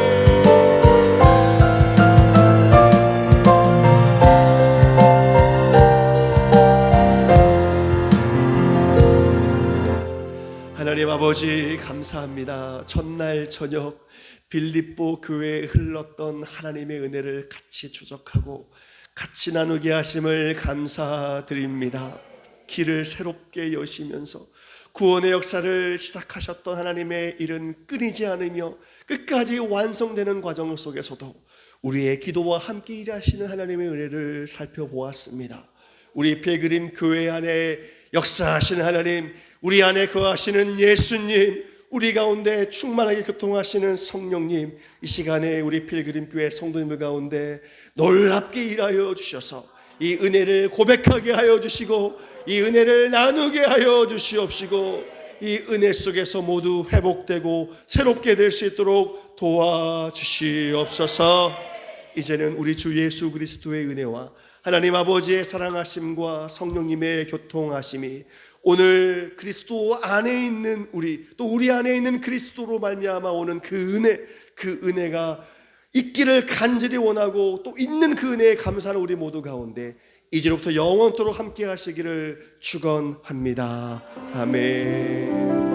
하나님 아버지 감사합니다. 첫날 저녁 빌립보 교회에 흘렀던 하나님의 은혜를 같이 추적하고 같이 나누게 하심을 감사드립니다. 길을 새롭게 여시면서 구원의 역사를 시작하셨던 하나님의 일은 끊이지 않으며 끝까지 완성되는 과정 속에서도 우리의 기도와 함께 일하시는 하나님의 은혜를 살펴보았습니다. 우리 필그림 교회 안에 역사하시는 하나님, 우리 안에 거하시는 예수님, 우리 가운데 충만하게 교통하시는 성령님, 이 시간에 우리 필그림 교회 성도님들 가운데 놀랍게 일하여 주셔서 이 은혜를 고백하게 하여 주시고 이 은혜를 나누게 하여 주시옵시고 이 은혜 속에서 모두 회복되고 새롭게 될 수 있도록 도와주시옵소서. 이제는 우리 주 예수 그리스도의 은혜와 하나님 아버지의 사랑하심과 성령님의 교통하심이 오늘 그리스도 안에 있는 우리, 또 우리 안에 있는 그리스도로 말미암아 오는 그 은혜가 있기를 간절히 원하고 또 있는 그 은혜에 감사하는 우리 모두 가운데 이제로부터 영원토록 함께 하시기를 축원합니다. 아멘.